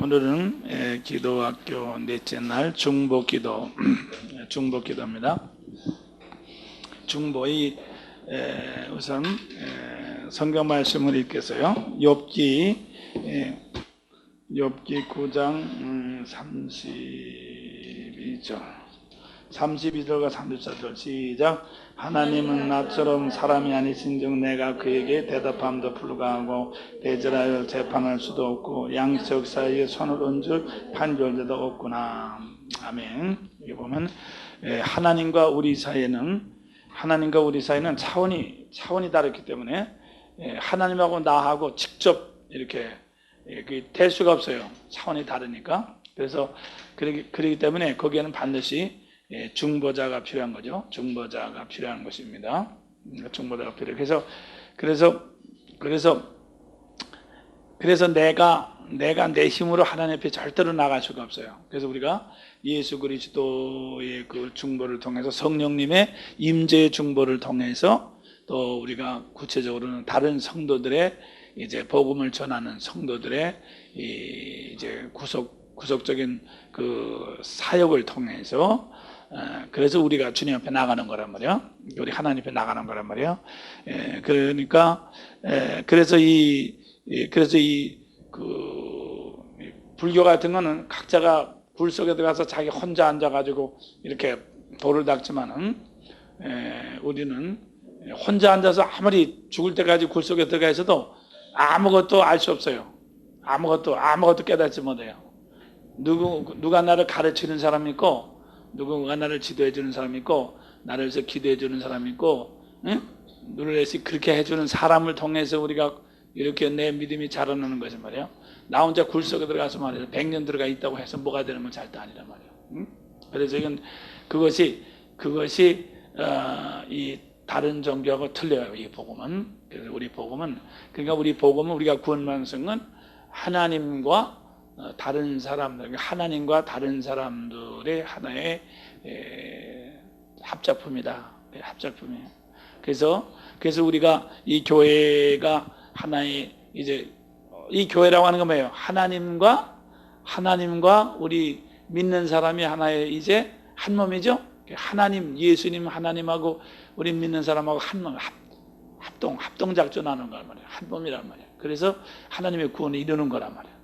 오늘은 기도학교 넷째 날 중보기도 중보기도입니다. 중보의 우선 성경 말씀을 읽겠어요. 욥기 9장 32절과 34절 시작. 하나님은 나처럼 사람이 아니신즉 내가 그에게 대답함도 불가하고 대절하여 재판할 수도 없고 양쪽 사이에 손을 얹을 판결자도 없구나. 아멘. 여기 보면 하나님과 우리 사이에는 차원이 다르기 때문에 하나님하고 나하고 직접 이렇게 될 수가 없어요. 차원이 다르니까. 그래서 그렇기 때문에 거기에는 반드시 중보자가 필요한 거죠. 중보자가 필요한 것입니다. 중보자가 필요해요. 그래서 내가 내 힘으로 하나님 앞에 절대로 나갈 수가 없어요. 그래서 우리가 예수 그리스도의 그 중보를 통해서 성령님의 임재의 중보를 통해서 또 우리가 구체적으로는 다른 성도들의 이제 복음을 전하는 성도들의 이제 구속적인 그 사역을 통해서 그래서 우리가 주님 앞에 나가는 거란 말이에요. 우리 하나님 앞에 나가는 거란 말이에요. 그러니까 그래서 불교 같은 거는 각자가 굴 속에 들어가서 자기 혼자 앉아가지고 이렇게 돌을 닦지만은 우리는 혼자 앉아서 아무리 죽을 때까지 굴 속에 들어가 있어도 아무것도 알 수 없어요. 아무것도 깨닫지 못해요. 누가 나를 가르치는 사람이 있고, 누군가 나를 지도해 주는 사람이 있고, 나를 위해서 기도해 주는 사람이 있고, 누를 위해서 그렇게 해주는 사람을 통해서 우리가 이렇게 내 믿음이 자라나는 것이 말이에요. 나 혼자 굴 속에 들어가서 말이에요. 100년 들어가 있다고 해서 뭐가 되는 건 절대 아니란 말이에요. 그래서 이건 그것이 이 다른 종교하고 틀려요. 이 복음은. 그래서 우리 복음은 우리가 구원받는 것은 하나님과 다른 사람들, 하나님과 다른 사람들의 하나의 합작품이다. 합작품이에요. 그래서 우리가 이 교회가 하나의 이제 이 교회라고 하는 건 뭐예요? 하나님과 우리 믿는 사람이 하나의 이제 한 몸이죠. 예수님 하나님하고 우리 믿는 사람하고 한 몸, 합동 작전하는 거란 말이에요. 한 몸이란 말이에요. 그래서 하나님의 구원을 이루는 거란 말이에요.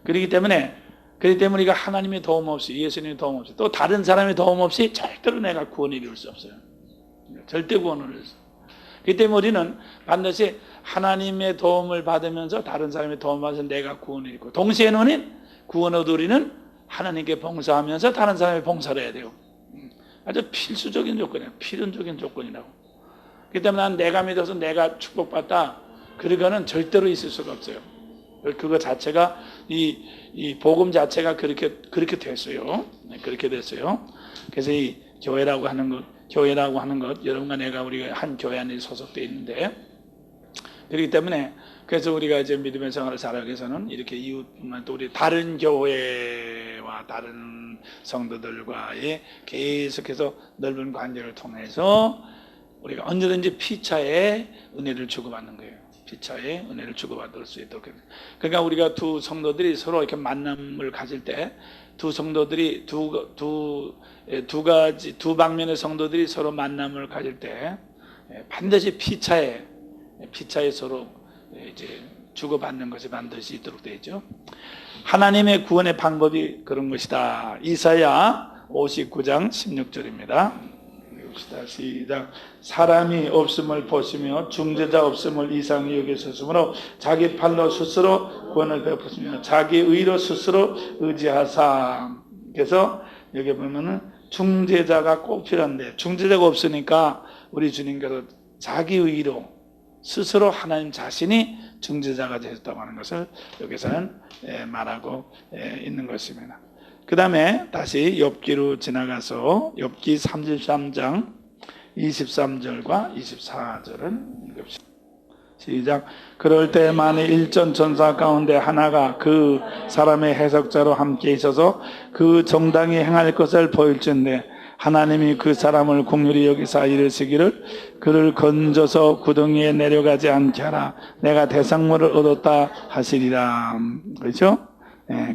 그렇기 때문에 우리가 하나님의 도움 없이, 예수님의 도움 없이, 또 다른 사람의 도움 없이 절대로 내가 구원을 이룰 수 없어요. 절대 구원을 이룰 수 없어요. 그렇기 때문에 우리는 반드시 하나님의 도움을 받으면서 다른 사람의 도움을 받아서 내가 구원을 이루고, 동시에는 구원 얻을 우리는 하나님께 봉사하면서 다른 사람의 봉사를 해야 돼요. 아주 필수적인 조건이에요. 필연적인 조건이라고. 그렇기 때문에 난 내가 믿어서 내가 축복받다, 그러고는 절대로 있을 수가 없어요. 그거 자체가 이 복음 자체가 그렇게 됐어요. 그렇게 됐어요. 그래서 이 교회라고 하는 것 여러분과 우리가 한 교회 안에 소속되어 있는데, 그렇기 때문에 그래서 우리가 이제 믿음의 생활을 살아가기 위해서는 이렇게 이웃뿐만 또 우리 다른 교회와 다른 성도들과의 계속해서 넓은 관계를 통해서 우리가 언제든지 피차에 은혜를 주고받는 거예요. 피차에 은혜를 주고받을 수 있도록. 그러니까 우리가 두 성도들이 서로 이렇게 만남을 가질 때, 두 성도들이 두 방면의 성도들이 서로 만남을 가질 때 반드시 피차에 서로 이제 주고받는 것이 반드시 있도록 되어 있죠. 하나님의 구원의 방법이 그런 것이다. 이사야 59장 16절입니다. 시작. 사람이 없음을 보시며 중재자 없음을 이상히 여기셨으므로 자기 팔로 스스로 구원을 베푸시며 자기 의로 스스로 의지하사. 그래서 여기 보면은 중재자가 꼭 필요한데, 중재자가 없으니까 우리 주님께서 자기 의로 스스로 하나님 자신이 중재자가 되셨다고 하는 것을 여기서는 말하고 있는 것입니다. 그 다음에 다시 욥기로 지나가서 욥기 33장 23절과 24절을 읽읍시다. 시작. 그럴 때 만일 일전 전사 가운데 하나가 그 사람의 해석자로 함께 있어서 그 정당히 행할 것을 보일진데 하나님이 그 사람을 긍휼히 여기사 이르시기를 그를 건져서 구덩이에 내려가지 않게 하라. 내가 대상물을 얻었다 하시리라. 그렇죠?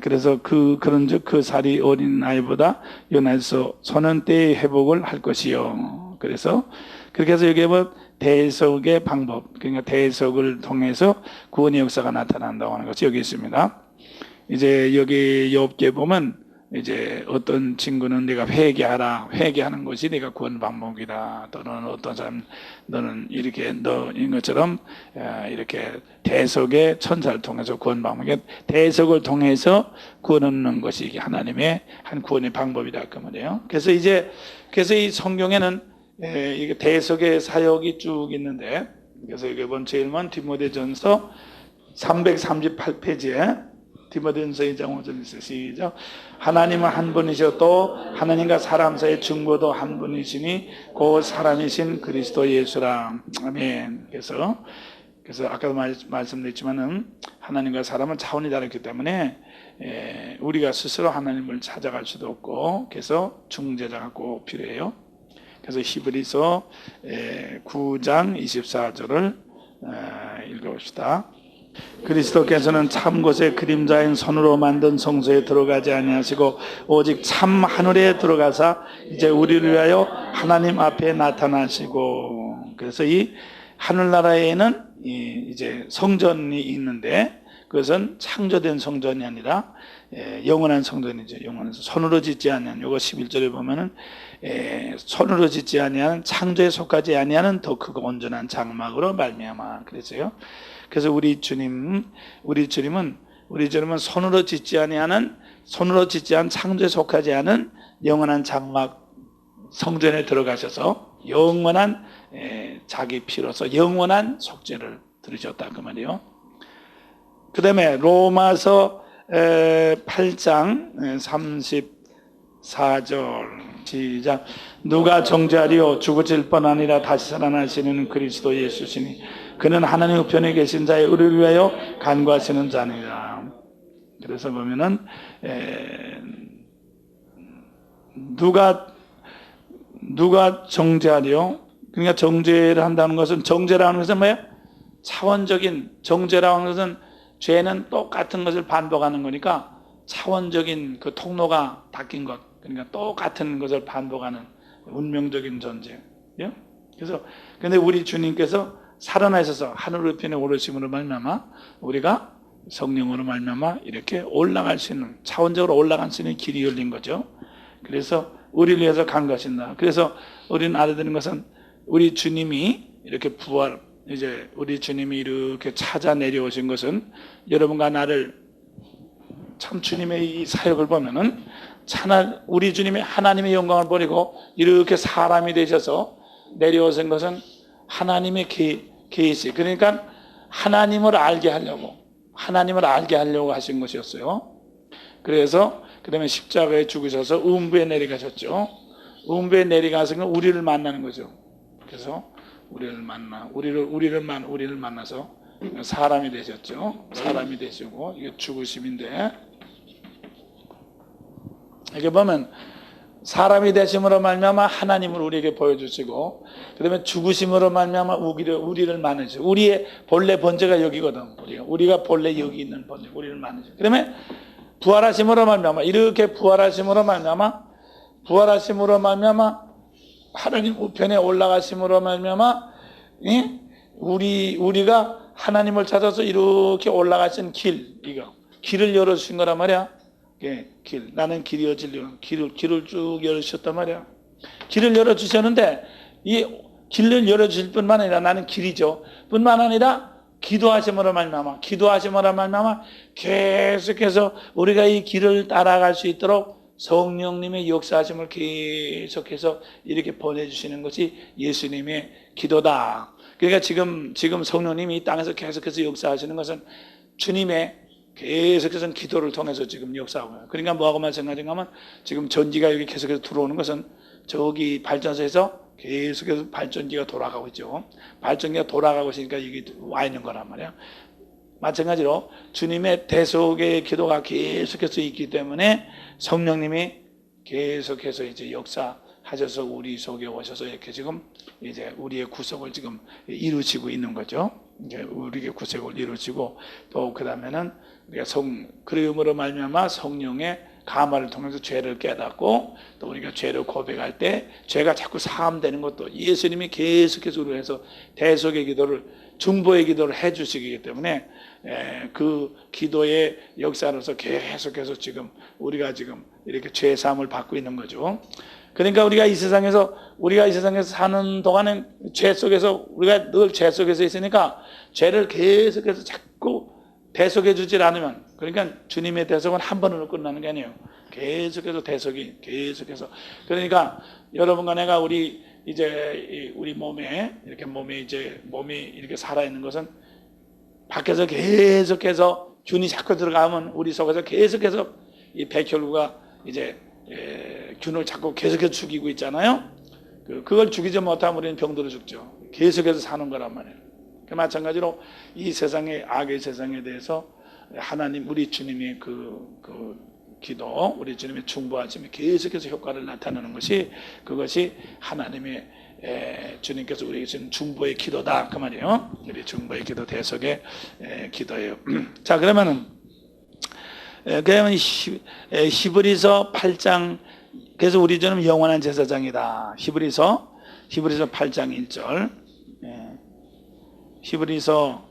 그래서 그런즉 그 살이 어린 아이보다 연하여서 소년 때의 회복을 할 것이요. 그래서 그렇게 해서 여기에 뭐 대속의 방법, 그러니까 대속을 통해서 구원의 역사가 나타난다고 하는 것이 여기 있습니다. 이제 여기 욥기에 보면 이제 어떤 친구는 내가 회개하라, 회개하는 것이 내가 구원 방법이다. 또는 어떤 사람 너는 이렇게 너인 것처럼 이렇게 대속의 천사를 통해서 구원 방법이, 대속을 통해서 구원 얻는 것이 이게 하나님의 한 구원의 방법이다 그 말이에요. 그래서 이 성경에는 이게 대속의 사역이 쭉 있는데, 그래서 이게 본 제일 먼 디모데전서 338페이지에 디모데전서 2장 5절 있어요. 시작. 하나님은 한 분이시오 또 하나님과 사람 사이의 중보도 한 분이시니 그 사람이신 그리스도 예수라. 아멘. 그래서 아까도 말씀드렸지만은 하나님과 사람은 차원이 다르기 때문에 우리가 스스로 하나님을 찾아갈 수도 없고, 그래서 중재자가 꼭 필요해요. 그래서 히브리서 9장 24절을 읽어봅시다. 그리스도께서는 참 곳의 그림자인 손으로 만든 성소에 들어가지 아니하시고 오직 참 하늘에 들어가사 이제 우리를 위하여 하나님 앞에 나타나시고, 그래서 이 하늘나라에는 이제 성전이 있는데 그것은 창조된 성전이 아니라 영원한 성전이죠. 영원한 손으로 짓지 아니한, 요거 11절에 보면은 손으로 짓지 아니하는 창조에 속하지 아니하는 더 크고 온전한 장막으로 말미암아 그랬어요. 그래서 우리 주님은 손으로 짓지 아니하는, 손으로 짓지 않은 창조에 속하지 않은 영원한 장막 성전에 들어가셔서 영원한 자기 피로서 영원한 속죄를 들으셨다 그 말이에요. 그 다음에 로마서 8장 34절 시작. 누가 정죄하리요 죽으실 뿐 아니라 다시 살아나시는 그리스도 예수시니 그는 하나님 우편에 계신 자의 의를 위하여 간구하시는 자니라. 그래서 보면은 누가 정죄하리요? 그러니까 정죄를 한다는 것은, 정죄라는 것은 뭐예요? 차원적인, 정죄라는 것은 죄는 똑같은 것을 반복하는 거니까 차원적인 그 통로가 닦인 것, 그러니까 똑같은 것을 반복하는 운명적인 존재. 그래서 근데 우리 주님께서 살아나셔서 하늘 우편에 오르심으로 말미암아 우리가 성령으로 말미암아 이렇게 올라갈 수 있는, 차원적으로 올라갈 수 있는 길이 열린 거죠. 그래서 우리를 위해서 간구하신다. 그래서 우리는 알아듣는 것은 우리 주님이 이렇게 이제 우리 주님이 이렇게 찾아 내려오신 것은 여러분과 나를, 참 주님의 이 사역을 보면은 우리 주님이 하나님의 영광을 버리고 이렇게 사람이 되셔서 내려오신 것은 하나님의 계시, 그러니까 하나님을 알게 하려고 하신 것이었어요. 그래서 그 다음에 십자가에 죽으셔서 음부에 내려가셨죠. 음부에 내려가서 우리를 만나는 거죠. 그래서 우리를 만나서 사람이 되셨죠. 사람이 되시고 이게 죽으심인데, 이렇게 보면 사람이 되심으로 말미암아 하나님을 우리에게 보여주시고, 그다음에 죽으심으로 말미암아 우리를 만나시고, 우리의 본래 본체가 여기거든. 우리가 본래 여기 있는 본체, 우리를 만나시고, 그다음에 부활하심으로 말미암아, 이렇게 부활하심으로 말미암아 하나님 우편에 올라가심으로 말미암아 우리가 하나님을 찾아서 이렇게 올라가신 길을 열어주신 거란 말이야. 나는 길이요 진리요, 길을 쭉 열어주셨단 말이야. 길을 열어주셨는데 이 길을 열어주실 뿐만 아니라 나는 길이죠. 뿐만 아니라 기도하심으로 말미암아 계속해서 우리가 이 길을 따라갈 수 있도록 성령님의 역사하심을 계속해서 이렇게 보내주시는 것이 예수님의 기도다. 그러니까 지금 성령님이 이 땅에서 계속해서 역사하시는 것은 주님의 계속해서 기도를 통해서 지금 역사하고 있어요. 그러니까 뭐하고 마찬가지인가 하면 지금 전기가 여기 계속해서 들어오는 것은 저기 발전소에서 계속해서 발전기가 돌아가고 있죠. 발전기가 돌아가고 있으니까 이게 와 있는 거란 말이야. 마찬가지로 주님의 대속의 기도가 계속해서 있기 때문에 성령님이 계속해서 이제 역사하셔서 우리 속에 오셔서 이렇게 지금 이제 우리의 구속을 지금 이루시고 있는 거죠. 이제 우리에게 구속을 이루시고 또 그다음에는 우리가 그림으로 말미암아 성령의 감화를 통해서 죄를 깨닫고 또 우리가 죄를 고백할 때 죄가 자꾸 사함되는 것도 예수님이 계속해서 우리를 해서 대속의 기도를 중보의 기도를 해주시기 때문에 그 기도의 역사로서 계속해서 지금 우리가 지금 이렇게 죄 사함을 받고 있는 거죠. 그러니까 우리가 이 세상에서 사는 동안은 죄 속에서 우리가 늘 죄 속에서 있으니까 죄를 계속해서 자꾸 대속해 주질 않으면, 그러니까 주님의 대속은 한 번으로 끝나는 게 아니에요. 계속해서 대속이 계속해서. 그러니까 여러분과 내가 우리 몸에 몸이 이렇게 살아 있는 것은 밖에서 계속해서 균이 자꾸 들어가면 우리 속에서 계속해서 이 백혈구가 이제 균을 자꾸 계속해서 죽이고 있잖아요. 그걸 죽이지 못하면 우리는 병들어 죽죠. 계속해서 사는 거란 말이에요. 그 마찬가지로 이 세상의 악의 세상에 대해서 하나님 우리 주님의 그 기도, 우리 주님의 중보하심이 계속해서 효과를 나타내는 것이 그것이 하나님의 주님께서 우리에게 주신 중보의 기도다 그 말이에요. 우리 중보의 기도 대속의 기도예요. 자 그러면 히브리서 8장 그래서 우리 주는 영원한 제사장이다. 히브리서 8장 1절 히브리서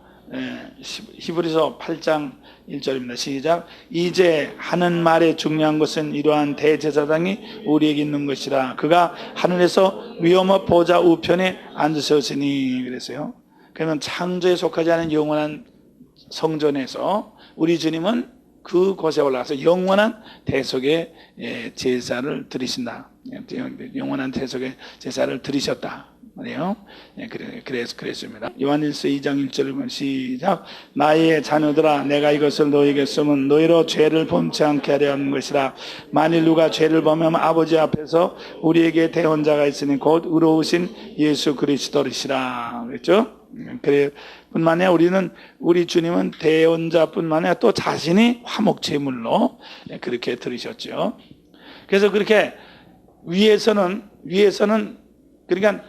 8장 1절입니다. 시작. 이제 하는 말에 중요한 것은 이러한 대제사장이 우리에게 있는 것이라. 그가 하늘에서 위엄의 보좌 우편에 앉으셨으니 그랬어요. 그러면 창조에 속하지 않은 영원한 성전에서 우리 주님은 그곳에 올라가서 영원한 대속의 제사를 드리신다. 영원한 대속의 제사를 드리셨다. 말이에요. 그랬습니다. 요한일서 2장 1절을 보면 시작. 나의 자녀들아 내가 이것을 너희에게 쓰면 너희로 죄를 범치 않게 하려 하는 것이라. 만일 누가 죄를 범하면 아버지 앞에서 우리에게 대언자가 있으니 곧 의로우신 예수 그리스도시라. 그랬죠? 그래 뿐만 아니라 우리 주님은 대언자뿐만 아니라 또 자신이 화목제물로 그렇게 들으셨죠. 그래서 그렇게 위에서는 그러니까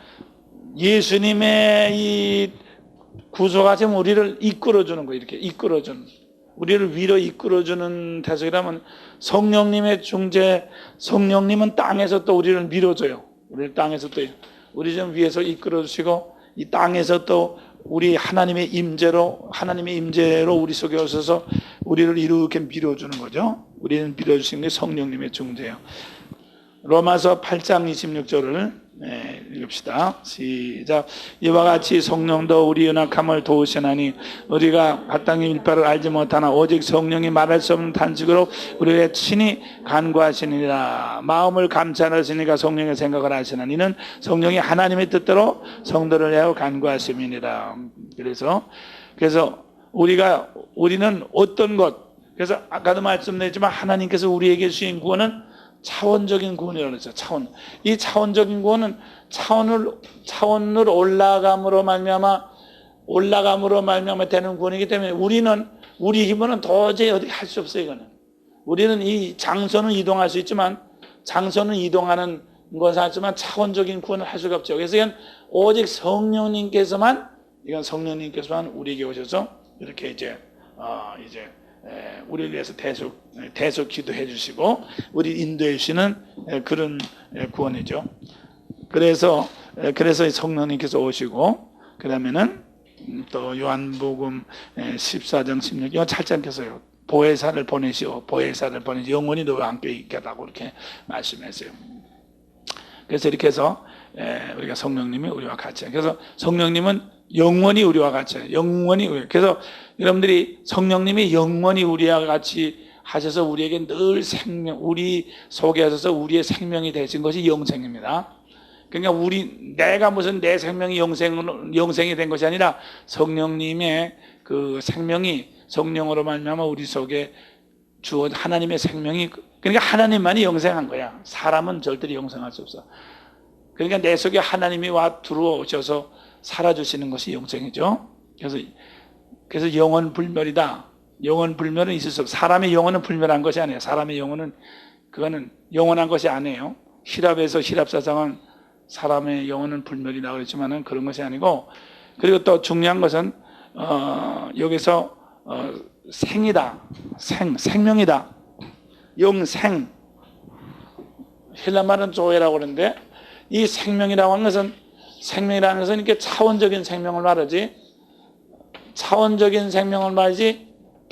예수님의 이 구속하심 우리를 이끌어주는 거예요. 이렇게 이끌어주는, 우리를 위로 이끌어주는 대속이라면 성령님의 중재, 성령님은 땅에서 또 우리를 밀어줘요. 우리를 땅에서 또 우리 좀 위에서 이끌어주시고 이 땅에서 또 우리 하나님의 임재로 우리 속에 오셔서 우리를 이렇게 밀어주는 거죠. 우리는 밀어주시는 게 성령님의 중재예요. 로마서 8장 26절을 읽읍시다. 시작. 이와 같이 성령도 우리 연약함을 도우시나니 우리가 마땅히 일바를 알지 못하나 오직 성령이 말할 수 없는 단식으로 우리의 친히 간구하시니라. 마음을 감찰하시니까 성령의 생각을 하시나니 이는 성령이 하나님의 뜻대로 성도를 위하여 간구하심이니라. 그래서 우리는 어떤 것, 그래서 아까도 말씀드렸지만 하나님께서 우리에게 주신 구원은 차원적인 구원이라고 했죠. 이 차원적인 구원은 차원을 올라감으로 말미암아 되는 구원이기 때문에 우리 힘으로는 도저히 어떻게 할 수 없어요. 이거는 우리는 이 장소는 이동할 수 있지만 장소는 이동하는 것을 하지만 차원적인 구원을 할 수가 없죠. 그래서 이건 오직 성령님께서만 우리에게 오셔서 이렇게 우리를 위해서 대속 기도해 주시고 우리 인도해 주시는 그런 구원이죠. 그래서 성령님께서 오시고 그다음에는 또 요한복음 14장 16절 이거 찰장께서요. 보혜사를 보내시오. 영원히 너와 함께 있겠다고 이렇게 말씀했어요. 그래서 이렇게 해서 우리가 성령님이 우리와 같이, 그래서 성령님은 영원히 우리와 같이, 그래서 여러분들이 성령님이 영원히 우리와 같이 하셔서 우리에게 늘 우리 속에 하셔서 우리의 생명이 되신 것이 영생입니다. 그러니까 내가 무슨 내 생명이 영생이 된 것이 아니라 성령님의 그 생명이 성령으로 말미암아 우리 속에 주어 하나님의 생명이, 그러니까 하나님만이 영생한 거야. 사람은 절대로 영생할 수 없어. 그러니까 내 속에 하나님이 들어오셔서 살아주시는 것이 영생이죠. 그래서 영원 불멸이다. 영원 불멸은 있을 수 없어. 사람의 영혼은 불멸한 것이 아니에요. 사람의 영혼은 그거는 영원한 것이 아니에요. 히랍에서 사상은 사람의 영혼은 불멸이라고 그랬지만은 그런 것이 아니고, 그리고 또 중요한 것은 여기서 생이다, 생명이다, 영생. 헬라 말은 조에라고 그러는데 이 생명이라고 하는 것은 생명이라는 것은 이렇게 차원적인 생명을 말하지, 차원적인 생명을 말하지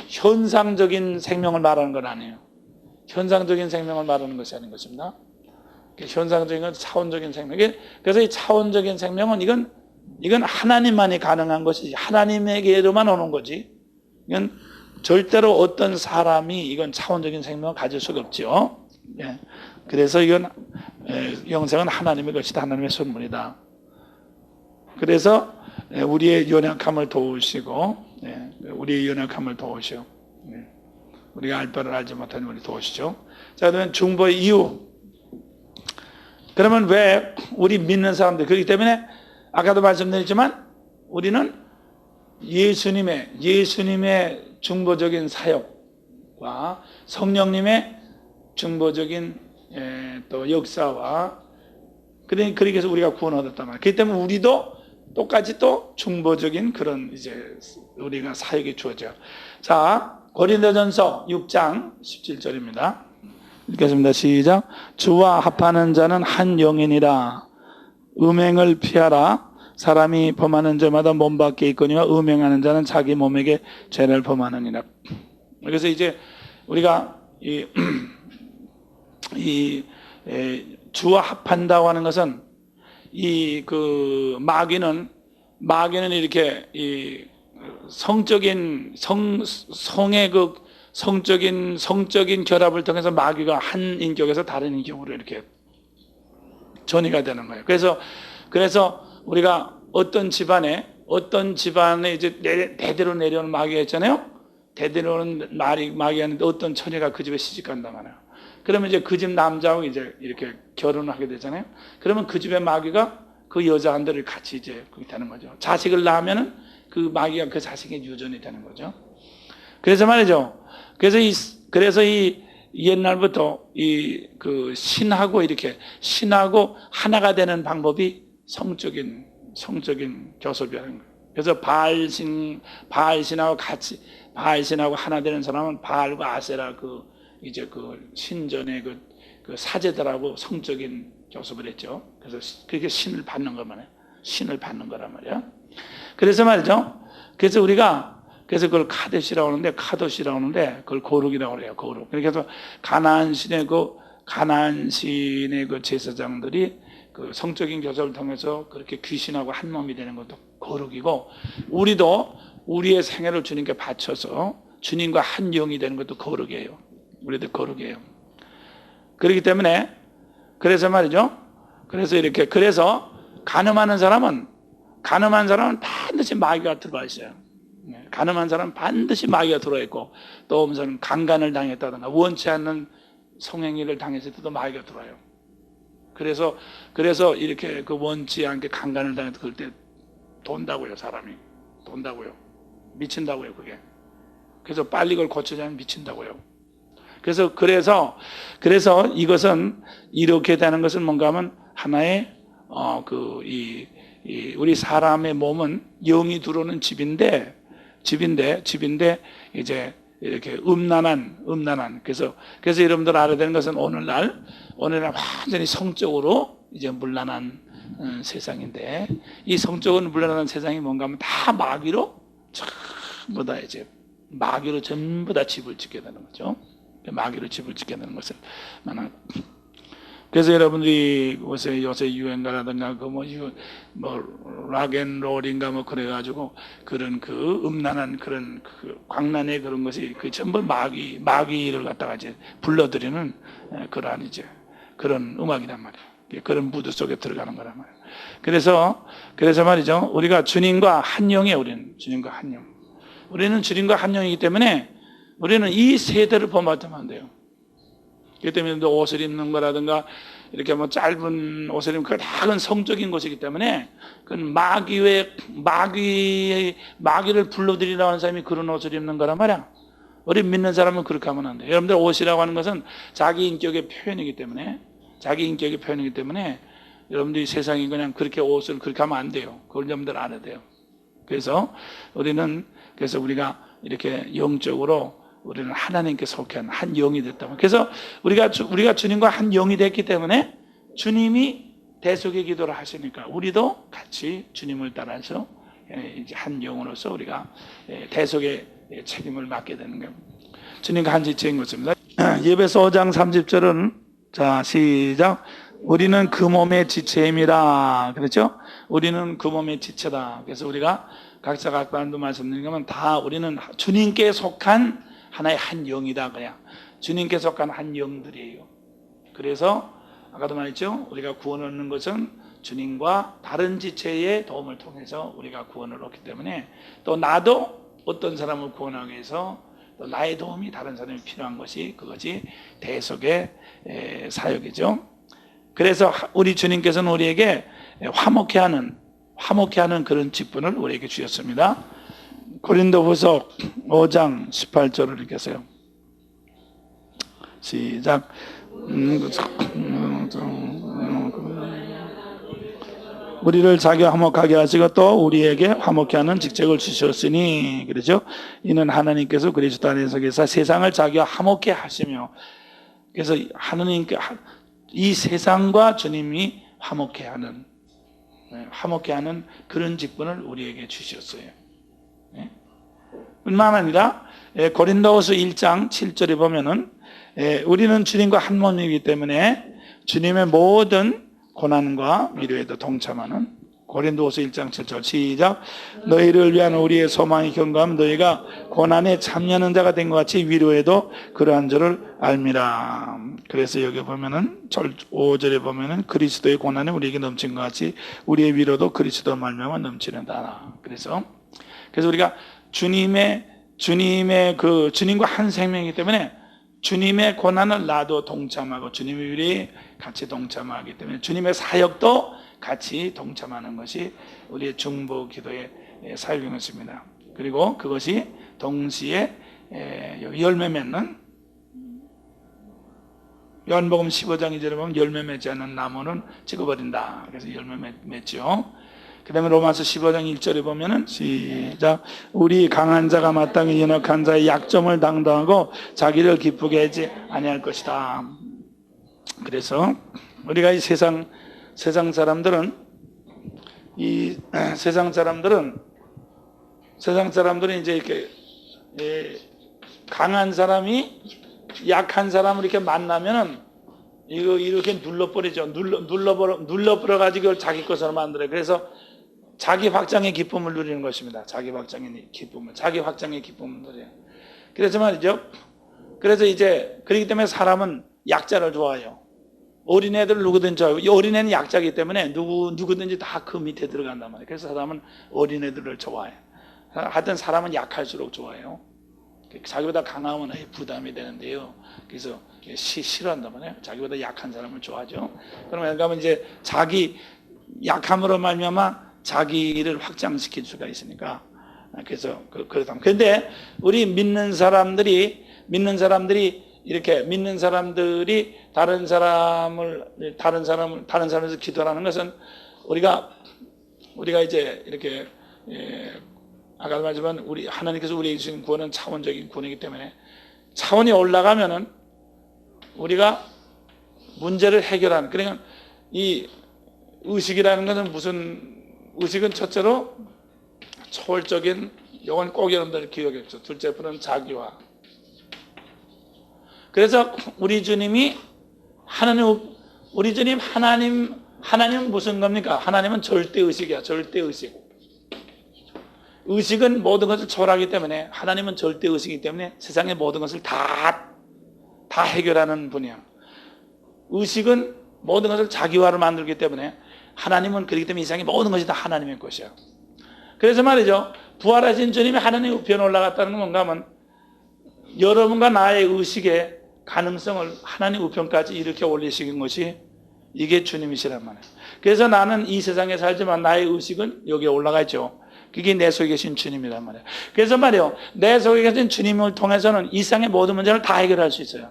현상적인 생명을 말하는 건 아니에요. 현상적인 생명을 말하는 것이 아닌 것입니다. 현상적인 건 차원적인 생명. 그래서 이 차원적인 생명은 이건 하나님만이 가능한 것이지, 하나님에게로만 오는 거지. 이건 절대로 어떤 사람이 이건 차원적인 생명을 가질 수가 없죠. 예. 그래서 이건 영생은 하나님의 것이다, 하나님의 선물이다. 그래서 우리의 연약함을 도우시고, 우리의 연약함을 도우시고, 우리가 알 바를 알지 못하는 우리 도우시죠. 자, 그러면 중보의 이유. 그러면 왜 우리 믿는 사람들, 그렇기 때문에 아까도 말씀드렸지만 우리는 예수님의 중보적인 사역과 성령님의 중보적인 또 역사와 그렇게 해서 우리가 구원 얻었단 말이에요. 그렇기 때문에 우리도 똑같이 또 중보적인 그런 이제 우리가 사역이 주어져요. 자, 고린도전서 6장 17절입니다. 읽겠습니다. 시작. 주와 합하는 자는 한 영이니라. 음행을 피하라. 사람이 범하는 죄마다 몸 밖에 있거니와 음행하는 자는 자기 몸에게 죄를 범하느니라. 그래서 이제 우리가 주와 합한다고 하는 것은 마귀는 이렇게 성적인 성적인 결합을 통해서 마귀가 한 인격에서 다른 인격으로 이렇게 전이가 되는 거예요. 그래서 우리가 어떤 집안에 이제 대대로 내려오는 마귀가 있잖아요. 대대로 오는 마귀가 있는데 어떤 처녀가 그 집에 시집 간단 말이에요. 그러면 이제 그 집 남자하고 이제 이렇게 결혼을 하게 되잖아요. 그러면 그 집의 마귀가 그 여자한들을 같이 이제 그렇게 되는 거죠. 자식을 낳으면은 그 마귀가 그 자식의 유전이 되는 거죠. 그래서 말이죠. 그래서 이 옛날부터 그 신하고 하나가 되는 방법이 성적인 교섭이라는 거예요. 그래서 바알신하고 하나 되는 사람은 바알과 아세라 이제 그 신전의 그 사제들하고 성적인 교섭을 했죠. 그래서 그게 신을 받는 거란 말이야. 그래서 말이죠. 그래서 그걸 카데시라고 하는데, 카도시라고 하는데, 그걸 거룩이라고 그래요. 거룩. 그래서 가나안 신의 그 제사장들이 그 성적인 교섭을 통해서 그렇게 귀신하고 한 몸이 되는 것도 거룩이고, 우리도 우리의 생애를 주님께 바쳐서 주님과 한 영이 되는 것도 거룩이에요. 우리도 거룩이에요. 그렇기 때문에, 그래서 말이죠. 그래서 가늠한 사람은 반드시 마귀가 들어와 있어요. 가늠한 사람은 반드시 마귀가 들어와 있고, 또 무슨 강간을 당했다든가 원치 않는 성행위를 당했을 때도 마귀가 들어와요. 그래서 이렇게 그 원치 않게 강간을 당했을 그럴 때 돈다고요. 사람이 돈다고요. 미친다고요. 그게. 그래서 빨리 그걸 고치지 않으면 미친다고요. 그래서 이것은 이렇게 되는 것은 뭔가 하면 하나의 우리 사람의 몸은 영이 들어오는 집인데 이제 이렇게 음란한 그래서 여러분들 알아야 되는 것은 오늘날 완전히 성적으로 이제 문란한 세상인데, 이 성적으로 문란한 세상이 뭔가 하면 다 마귀로 전부 다 집을 짓게 되는 거죠. 마귀로 집을 짓게 되는 것을 만한. 그래서 여러분들이 요새 유행가라든가 락앤롤인가 그래가지고 그런 그 음란한 그런 그 광란의 그런 것이 전부 마귀를 갖다가 이제 불러들이는 그런 음악이란 말이에요. 그런 무드 속에 들어가는 거란 말이에요. 그래서 말이죠. 우리가 주님과 한 영이에요. 우리는 주님과 한 영. 우리는 주님과 한 영이기 때문에 우리는 이 세대를 범하면 안 돼요. 그렇기 때문에 옷을 입는 거라든가 이렇게 짧은 옷을 입는 그 다 성적인 것이기 때문에 그건 마귀를 불러들이라고 하는 사람이 그런 옷을 입는 거란 말이야. 우리 믿는 사람은 그렇게 하면 안 돼요. 여러분들 옷이라고 하는 것은 자기 인격의 표현이기 때문에 여러분들이 세상이 그냥 그렇게 옷을 그렇게 하면 안 돼요. 그걸 여러분들 알아야 돼요. 그래서 우리가 이렇게 영적으로 우리는 하나님께 속한 한 영이 됐다. 그래서 우리가 주님과 한 영이 됐기 때문에 주님이 대속의 기도를 하시니까 우리도 같이 주님을 따라서 이제 한 영으로서 우리가 대속의 책임을 맡게 되는 거예요. 주님과 한 지체인 것입니다. 예배서 5장 30절은 자 시작. 우리는 그 몸의 지체입니다. 그렇죠? 우리는 그 몸의 지체다. 그래서 우리가 각자 각반도 말씀드린 거면 다 우리는 주님께 속한 하나의 한 영이다. 그냥 주님께 속한 한 영들이에요. 그래서 아까도 말했죠. 우리가 구원을 얻는 것은 주님과 다른 지체의 도움을 통해서 우리가 구원을 얻기 때문에 또 나도 어떤 사람을 구원하기 위해서 또 나의 도움이 다른 사람이 필요한 것이 그것이 대속의 사역이죠. 그래서 우리 주님께서는 우리에게 화목케 하는 그런 직분을 우리에게 주셨습니다. 고린도후서 5장 18절을 읽겠어요. 시작. 우리를 자기와 화목하게 하시고 또 우리에게 화목케 하는 직책을 주셨으니, 그렇죠? 이는 하나님께서 그리스도 안에서 계사 세상을 자기와 화목케 하시며, 그래서 하나님께 이 세상과 주님이 화목케 하는 그런 직분을 우리에게 주셨어요. 뿐만 아니라 고린도후서 1장 7절에 보면은 우리는 주님과 한 몸이기 때문에 주님의 모든 고난과 위로에도 동참하는, 고린도후서 1장 7절 시작. 너희를 위한 우리의 소망이 견고함 너희가 고난에 참여하는 자가 된 것 같이 위로에도 그러한 줄을 알미라. 그래서 여기 보면은 5절에 보면은 그리스도의 고난이 우리에게 넘친 것 같이 우리의 위로도 그리스도 말미암아 넘치는다. 그래서 우리가 주님과 한 생명이기 때문에 주님의 고난을 나도 동참하고 주님의 위로에 같이 동참하기 때문에 주님의 사역도 같이 동참하는 것이 우리의 중보 기도의 사역인 것입니다. 그리고 그것이 동시에 열매 맺는, 요한복음 15장 2절에 보면 열매 맺지 않는 나무는 찍어버린다. 그래서 열매 맺죠. 그 다음에 로마서 15장 1절에 보면은 시작. 우리 강한 자가 마땅히 연약한 자의 약점을 당당하고 자기를 기쁘게 하지 아니할 것이다. 그래서 우리가 이 세상 사람들은 이제 이렇게 강한 사람이 약한 사람을 이렇게 만나면은 이렇게 눌러버리죠. 눌러버려가지고 자기 것으로 만들어요. 그래서 자기 확장의 기쁨을 누리는 것입니다. 자기 확장의 기쁨을 누려요. 그래서 말이죠. 그래서 이제 그렇기 때문에 사람은 약자를 좋아해요. 어린애들 누구든지 좋아해요. 이 어린애는 약자이기 때문에 누구든지 다 그 밑에 들어간단 말이에요. 그래서 사람은 어린애들을 좋아해요. 하여튼 사람은 약할수록 좋아해요. 자기보다 강하면 부담이 되는데요. 그래서 싫어한단 말이에요. 자기보다 약한 사람을 좋아하죠. 그러면 이제 자기 약함으로 말미암아 자기를 확장시킬 수가 있으니까, 그래서 그렇다. 그런데 우리 믿는 사람들이 다른 사람에서 기도하는 것은 우리가 이제 이렇게 아까 말했지만 하나님께서 우리에게 주신 구원은 차원적인 구원이기 때문에 차원이 올라가면은 우리가 문제를 해결하는, 그러니까 이 의식이라는 것은 의식은 첫째로 초월적인, 이건 꼭 여러분들 기억해 주세요. 둘째로는 자기화. 그래서 우리 주님은 무슨 겁니까? 하나님은 절대의식이야. 절대의식. 의식은 모든 것을 초월하기 때문에, 하나님은 절대의식이기 때문에 세상의 모든 것을 다 해결하는 분이야. 의식은 모든 것을 자기화로 만들기 때문에, 하나님은 그렇기 때문에 이 세상의 모든 것이 다 하나님의 것이야. 그래서 말이죠. 부활하신 주님이 하나님 우편에 올라갔다는 건 뭔가 하면 여러분과 나의 의식의 가능성을 하나님 우편까지 이렇게 올리시는 것이 이게 주님이시란 말이에요. 그래서 나는 이 세상에 살지만 나의 의식은 여기에 올라가 있죠. 그게 내 속에 계신 주님이란 말이에요. 그래서 말이에요. 내 속에 계신 주님을 통해서는 이 세상의 모든 문제를 다 해결할 수 있어요.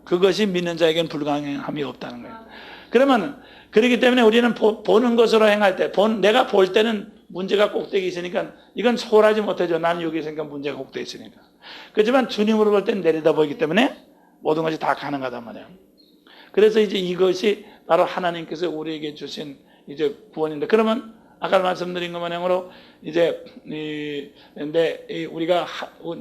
그것이 믿는 자에게는 불가능함이 없다는 거예요. 그러면 그렇기 때문에 우리는 보는 것으로 행할 때, 내가 볼 때는 문제가 꼭대기 있으니까 이건 소홀하지 못하죠. 나는 여기 있으니까 문제가 꼭대기 있으니까. 그렇지만 주님으로 볼 땐 내려다 보이기 때문에 모든 것이 다 가능하단 말이에요. 그래서 이제 이것이 바로 하나님께서 우리에게 주신 이제 구원인데, 그러면 아까 말씀드린 것 마냥으로 이제 우리가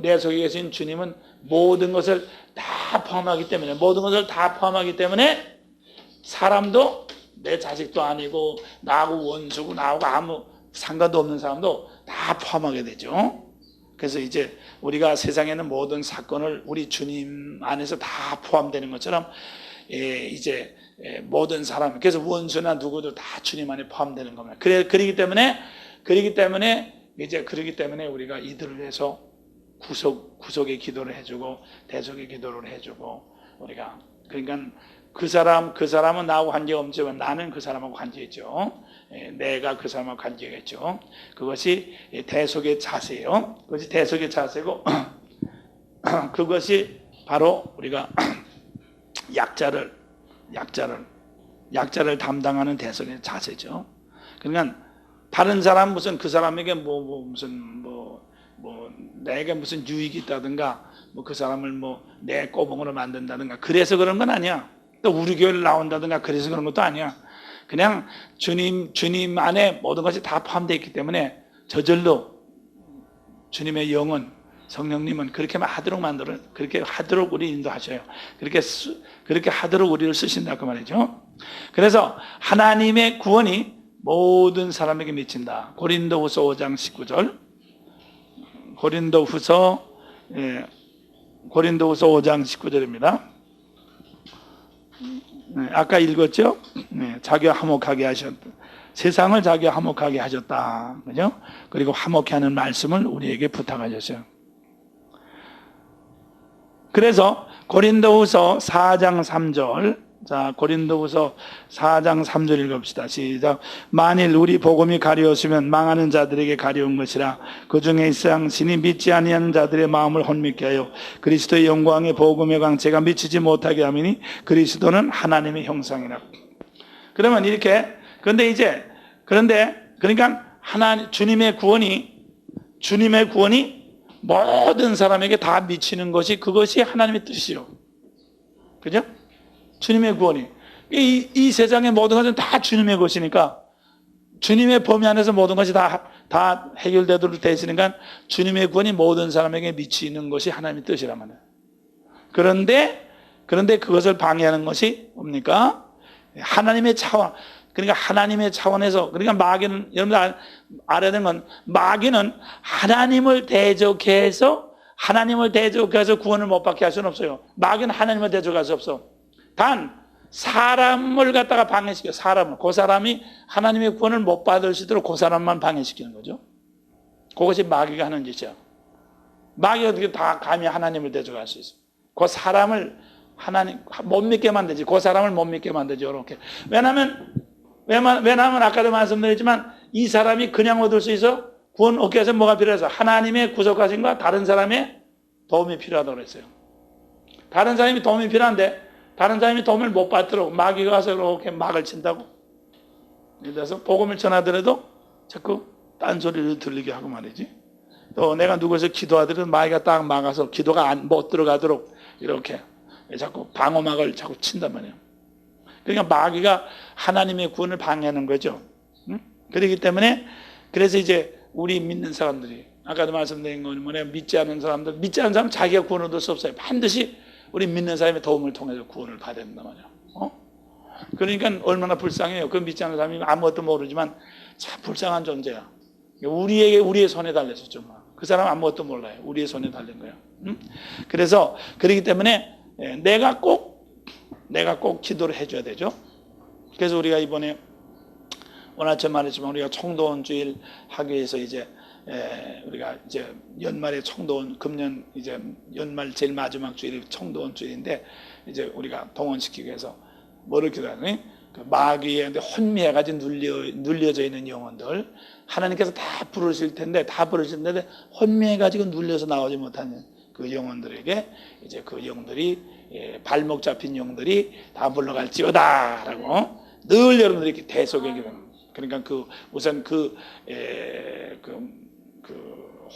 내 속에 계신 주님은 모든 것을 다 포함하기 때문에, 모든 것을 다 포함하기 때문에 사람도 내 자식도 아니고 나하고 원수고 나하고 아무 상관도 없는 사람도 다 포함하게 되죠. 그래서 이제 우리가 세상에는 모든 사건을 우리 주님 안에서 다 포함되는 것처럼 이제 모든 사람, 그래서 원수나 누구도 다 주님 안에 포함되는 겁니다. 그러기 때문에 우리가 이들을 위해서 구속의 기도를 해주고 대속의 기도를 해주고, 우리가 그러니까 그 사람은 나하고 관계가 없지만 나는 그 사람하고 관계 있죠. 내가 그 사람하고 관계가 있죠. 그것이 대속의 자세예요. 그것이 대속의 자세고 그것이 바로 우리가 약자를 담당하는 대속의 자세죠. 그러니까 다른 사람 무슨 그 사람에게 내게 무슨 유익이 있다든가 그 사람을 내 꼬봉으로 만든다든가 그래서 그런 건 아니야. 또 우리 교회를 나온다든가 그래서 그런 것도 아니야. 그냥 주님 안에 모든 것이 다 포함되어 있기 때문에 저절로 주님의 영은, 성령님은 그렇게 하도록 우리 인도하셔요. 그렇게 하도록 우리를 쓰신다 그 말이죠. 그래서 하나님의 구원이 모든 사람에게 미친다. 고린도후서 5장 19절. 고린도후서 5장 19절입니다. 아까 읽었죠? 자기와 화목하게 하셨다. 세상을 자기와 화목하게 하셨다. 그죠? 그리고 화목해 하는 말씀을 우리에게 부탁하셨어요. 그래서 고린도후서 4장 3절. 자, 고린도후서 4장 3절 읽읍시다. 시작. 만일 우리 복음이 가려웠으면 망하는 자들에게 가려운 것이라. 그 중에 이상 신이 믿지 아니하는 자들의 마음을 혼미케 하여 그리스도의 영광의 복음의 광채가 미치지 못하게 하미니 그리스도는 하나님의 형상이라. 그러면 그러니까 주님의 구원이 모든 사람에게 다 미치는 것이, 그것이 하나님의 뜻이요. 그죠? 주님의 구원이. 이 세상의 모든 것은 다 주님의 것이니까, 주님의 범위 안에서 모든 것이 다 해결되도록 되어 있으니까 주님의 구원이 모든 사람에게 미치는 것이 하나님의 뜻이란 말이에요. 그런데 그것을 방해하는 것이 뭡니까? 하나님의 차원. 그러니까 하나님의 차원에서, 그러니까 마귀는, 여러분들 알아야 되는 건, 마귀는 하나님을 대적해서 구원을 못 받게 할 수는 없어요. 마귀는 하나님을 대적할 수 없어. 단 사람을 갖다가 방해시켜. 그 사람이 하나님의 구원을 못 받을 수 있도록 그 사람만 방해시키는 거죠. 그것이 마귀가 하는 짓이야. 마귀가 어떻게 다 감히 하나님을 대적할 수 있어. 그 사람을 못 믿게 만들지. 그 사람을 못 믿게 만들지. 이렇게. 왜냐하면 아까도 말씀드렸지만 이 사람이 그냥 얻을 수 있어? 구원 얻기 위해서 뭐가 필요해서? 하나님의 구속하신과 다른 사람의 도움이 필요하다고 그랬어요. 다른 사람이 도움이 필요한데 다른 사람이 도움을 못 받도록 마귀가 와서 이렇게 막을 친다고. 예를 들어서 복음을 전하더라도 자꾸 딴소리를 들리게 하고 말이지. 또 내가 누구에서 기도하더라도 마귀가 딱 막아서 기도가 못 들어가도록 이렇게 자꾸 방어막을 자꾸 친단 말이에요. 그러니까 마귀가 하나님의 구원을 방해하는 거죠. 그렇기 때문에 그래서 이제 우리 믿는 사람들이, 아까도 말씀드린 건 뭐냐면 믿지 않는 사람은 자기가 구원을 얻을 수 없어요. 반드시 우리 믿는 사람의 도움을 통해서 구원을 받아야 된단 말이에요. 그러니까 얼마나 불쌍해요. 그 믿지 않는 사람이 아무것도 모르지만 참 불쌍한 존재야. 우리의 손에 달렸었죠. 그 사람 아무것도 몰라요. 우리의 손에 달린 거야. 그래서 그렇기 때문에 내가 꼭 기도를 해줘야 되죠. 그래서 우리가 이번에 오늘 아침 말했지만 우리가 청도원주일 하기 위해서 이제 우리가 이제 연말에 청도원, 금년 이제 연말 제일 마지막 주일이 청도원주일인데 이제 우리가 동원시키기 위해서 뭐를 기도하니? 그 마귀에 혼미해가지고 눌려져 있는 영혼들, 하나님께서 다 부르셨는데 혼미해가지고 눌려서 나오지 못하는 그 영혼들에게 이제 그 영들이 발목 잡힌 영들이 다 물러갈지어다라고 늘 여러분들이 이렇게 대속의 기도. 그러니까 우선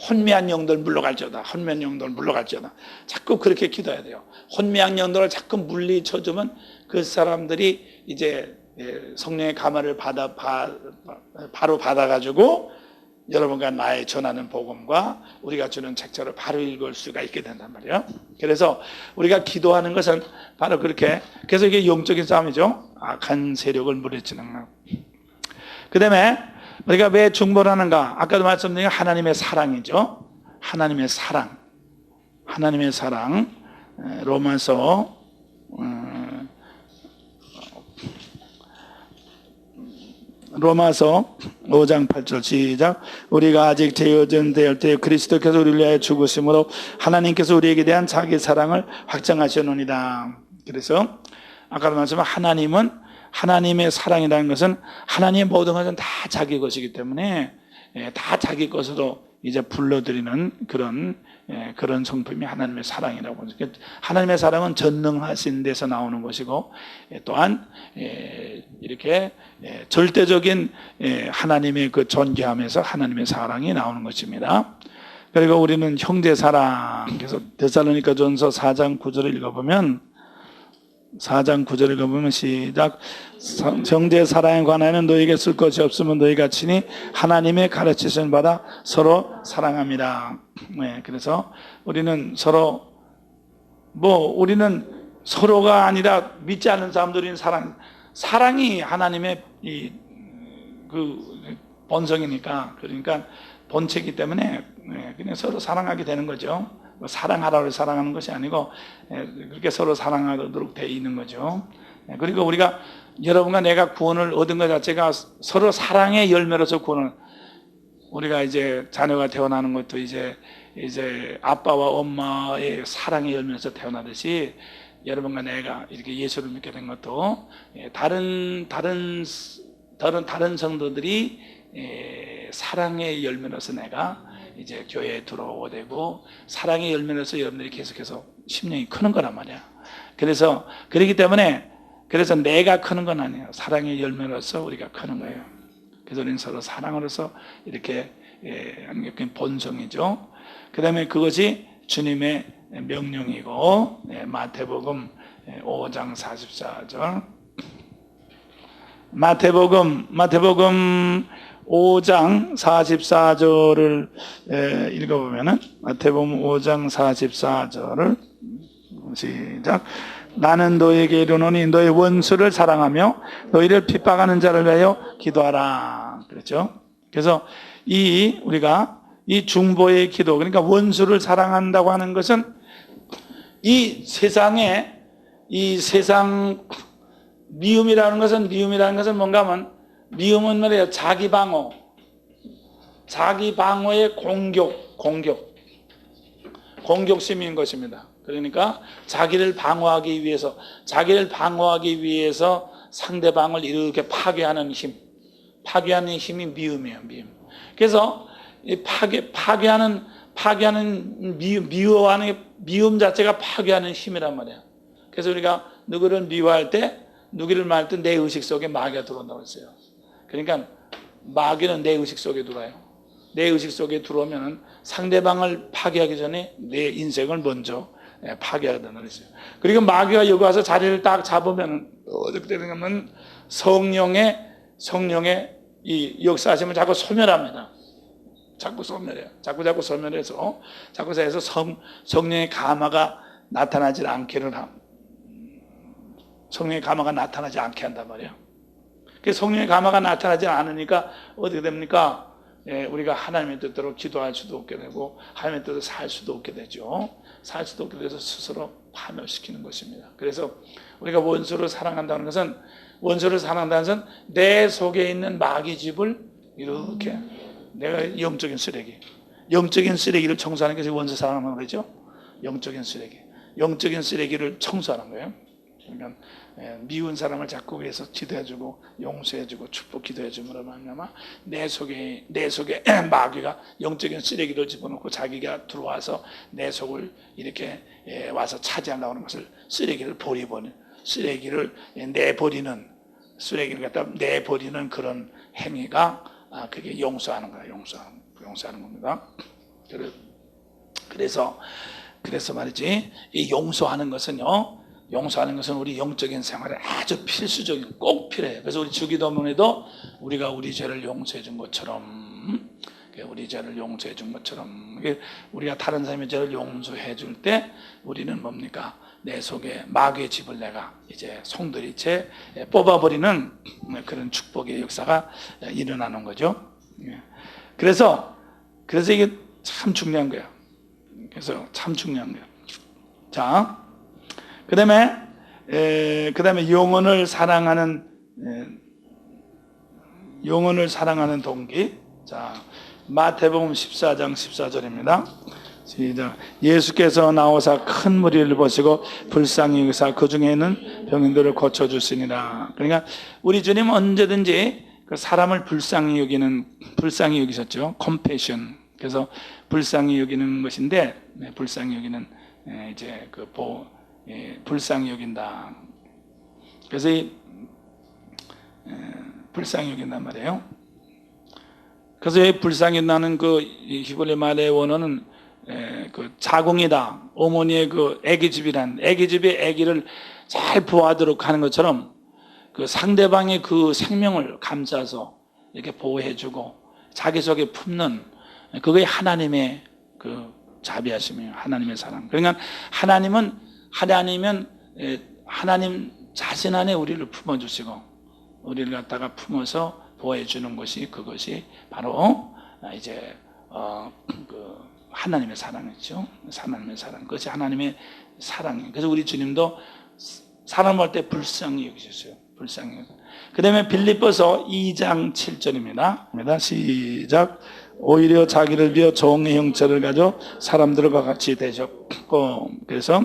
혼미한 영들 물러갈지어다. 혼미한 영들 물러갈지어다. 자꾸 그렇게 기도해야 돼요. 혼미한 영들을 자꾸 물리쳐주면 그 사람들이 이제 성령의 감화를 바로 받아가지고 여러분과 나의 전하는 복음과 우리가 주는 책자를 바로 읽을 수가 있게 된단 말이에요. 그래서 우리가 기도하는 것은 바로 그렇게, 그래서 이게 영적인 싸움이죠. 악한 세력을 물리치는 것. 그 다음에 우리가 왜 중보를 하는가? 아까도 말씀드린 하나님의 사랑이죠. 하나님의 사랑. 하나님의 사랑. 로마서 5장 8절 시작. 우리가 아직 죄여진 될 때 그리스도께서 우리를 위하여 죽으심으로 하나님께서 우리에게 대한 자기 사랑을 확정하셨느니라. 그래서 아까도 말씀한 하나님은, 하나님의 사랑이라는 것은 하나님의 모든 것은 다 자기 것이기 때문에 다 자기 것으로 이제 불러들이는 그런 성품이 하나님의 사랑이라고 하죠. 하나님의 사랑은 전능하신 데서 나오는 것이고, 또한 이렇게 절대적인 하나님의 그 존귀함에서 하나님의 사랑이 나오는 것입니다. 그리고 우리는 형제 사랑. 그래서 데살로니가전서 4장 9절을 읽어보면, 4장 9절을 읽어보면 시작. 형제 사랑에 관하여는 너에게 쓸 것이 없으면 너희가 친히 하나님의 가르치신 바다 서로 사랑합니다. 그래서 우리는 우리는 서로가 아니라 믿지 않는 사람들인 사랑이 하나님의 본성이니까, 그러니까 본체이기 때문에 그냥 서로 사랑하게 되는 거죠. 사랑하라고 사랑하는 것이 아니고 그렇게 서로 사랑하도록 되어 있는 거죠. 그리고 우리가, 여러분과 내가 구원을 얻은 것 자체가 서로 사랑의 열매로서 우리가 이제 자녀가 태어나는 것도 이제 아빠와 엄마의 사랑의 열매로서 태어나듯이, 여러분과 내가 이렇게 예수를 믿게 된 것도 다른 성도들이 사랑의 열매로서 내가 이제 교회에 들어오게 되고, 사랑의 열매로서 여러분들이 계속해서 심령이 크는 거란 말이야. 그렇기 때문에 내가 크는 건 아니에요. 사랑의 열매로서 우리가 크는 거예요. 그래서 우리는 서로 사랑으로서 이렇게 하는 게 본성이죠. 그 다음에 그것이 주님의 명령이고, 마태복음 5장 44절. 마태복음 5장 44절을 읽어보면은, 마태복음 5장 44절을 시작. 나는 너에게 이르노니 너의 원수를 사랑하며 너희를 핍박하는 자를 위하여 기도하라. 그렇죠? 그래서 우리가 이 중보의 기도, 그러니까 원수를 사랑한다고 하는 것은 이 세상 미움이라는 것은 뭔가 하면, 미움은 말이에요. 자기 방어의 공격심인 것입니다. 그러니까 자기를 방어하기 위해서 상대방을 이렇게 파괴하는 힘이 미움이에요. 그래서 이 파괴하는 미움 자체가 파괴하는 힘이란 말이에요. 그래서 우리가 누구를 미워할 때, 누구를 말할 때 내 의식 속에 마귀가 들어온다고 했어요. 그러니까 마귀는 내 의식 속에 들어와요. 내 의식 속에 들어오면 상대방을 파괴하기 전에 내 인생을 먼저 파괴하다는 거죠. 그리고 마귀가 여기 와서 자리를 딱 잡으면 어떻게 되냐면, 성령의 이 역사하시면 자꾸 소멸합니다. 자꾸 소멸해요. 자꾸 소멸해서 성령의 감화가 나타나지 않게 한단 말이에요. 성령의 감화가 나타나지 않으니까 어떻게 됩니까? 우리가 하나님의 뜻대로 기도할 수도 없게 되고, 하나님의 뜻대로 살 수도 없게 되죠. 살 수도 없게 돼서 스스로 파멸시키는 것입니다. 그래서 우리가 원수를 사랑한다는 것은 내 속에 있는 마귀 집을 이렇게, 내가 영적인 쓰레기를 청소하는 것이 원수 사랑하는 거죠. 영적인 쓰레기를 청소하는 거예요. 그러니까 미운 사람을 자꾸 위해서 기도해주고 용서해주고 축복 기도해주므로 말미암아 내 속에 마귀가 영적인 쓰레기를 집어넣고 자기가 들어와서 내 속을 이렇게 와서 차지하려고 하는 것을, 쓰레기를 내버리는 쓰레기를 갖다 내버리는 그런 행위가 그게 용서하는 거야. 용서하는 겁니다. 그래서 말이지, 이 용서하는 것은 우리 영적인 생활에 아주 필수적인, 꼭 필요해요. 그래서 우리 주기도문에도 우리가 우리 죄를 용서해 준 것처럼, 우리가 다른 사람의 죄를 용서해 줄 때 우리는 뭡니까? 내 속에 마귀의 집을 내가 이제 송두리째 뽑아버리는 그런 축복의 역사가 일어나는 거죠. 그래서 이게 참 중요한 거예요. 자, 그 다음에 영혼을 사랑하는 동기. 자, 마태복음 14장 14절입니다. 시작. 예수께서 나오사 큰 무리를 보시고 불쌍히 여기사 그 중에 있는 병인들을 고쳐주시니라. 그러니까 우리 주님 언제든지 그 사람을 불쌍히 여기셨죠. 컴패션. 그래서 불쌍히 여기는 것인데, 불쌍히 여기는 이제 불쌍히 여긴다. 그래서 불쌍히 여긴단 말이에요. 그래서 이 불쌍히 여긴다는 그 히브리 말의 원어는 그 자궁이다. 어머니의 그 아기집의 아기를 잘 보호하도록 하는 것처럼 그 상대방의 그 생명을 감싸서 이렇게 보호해주고 자기 속에 품는 그게 하나님의 그 자비하심이에요. 하나님의 사랑. 그러니까 하나님 자신 안에 우리를 품어주시고 우리를 갖다가 품어서 보호해주는 것이, 그것이 바로 이제 그 하나님의 사랑이죠. 하나님의 사랑. 그것이 하나님의 사랑이에요. 그래서 우리 주님도 사람을 할 때 불쌍히 여기셨어요. 불쌍히. 그 다음에 빌립보서 2장 7절입니다. 시작. 오히려 자기를 비워 종의 형체를 가져 사람들과 같이 되셨고. 그래서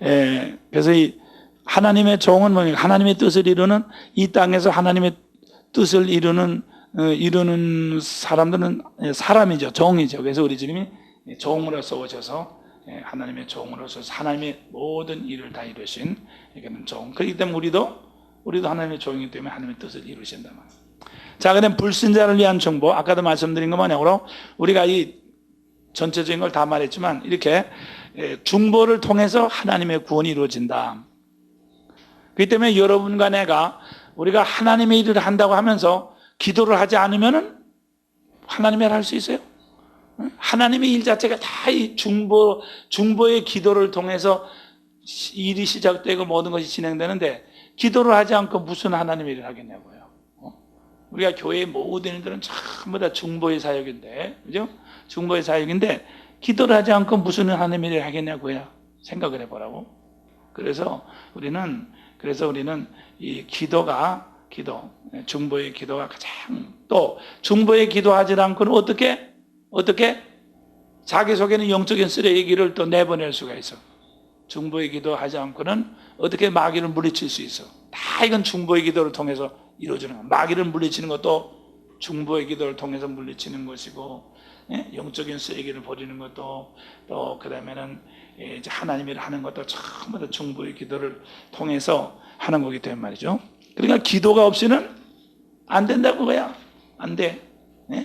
이 하나님의 종은 뭡니까? 하나님의 뜻을 이루는, 이 땅에서 하나님의 뜻을 이루는 사람들은 사람이죠. 종이죠. 그래서 우리 주님이 종으로서 오셔서 하나님의 종으로서 하나님의 모든 일을 다 이루신 종. 그렇기 때문에 우리도 하나님의 종이기 때문에 하나님의 뜻을 이루신단 말이에요. 자, 그다음 불신자를 위한 정보. 아까도 말씀드린 것만으로 우리가 이 전체적인 걸 다 말했지만 이렇게 중보를 통해서 하나님의 구원이 이루어진다. 그렇기 때문에 여러분과 우리가 하나님의 일을 한다고 하면서 기도를 하지 않으면은 하나님의 일을 할 수 있어요? 하나님의 일 자체가 다 이 중보의 기도를 통해서 일이 시작되고 모든 것이 진행되는데 기도를 하지 않고 무슨 하나님의 일을 하겠냐고요. 우리가 교회의 모든 일들은 전부 다 중보의 사역인데, 그죠? 중보의 사역인데 기도를 하지 않고 무슨 하나님의 일을 하겠냐고요. 생각을 해보라고. 그래서 우리는 이 중보의 기도가 가장, 또 중보의 기도하지 않고는 어떻게 자기 속에는 영적인 쓰레기를 또 내보낼 수가 있어. 중보의 기도하지 않고는 어떻게 마귀를 물리칠 수 있어. 다 이건 중보의 기도를 통해서 이루어지는 거야. 마귀를 물리치는 것도 중보의 기도를 통해서 물리치는 것이고, 영적인 쓰레기를 버리는 것도, 또 그다음에는 이제 하나님의 일을 하는 것도 전부 다 중보의 기도를 통해서 하는 거기 때문에 말이죠. 그러니까 기도가 없이는 안 된다고 그거야. 안 돼.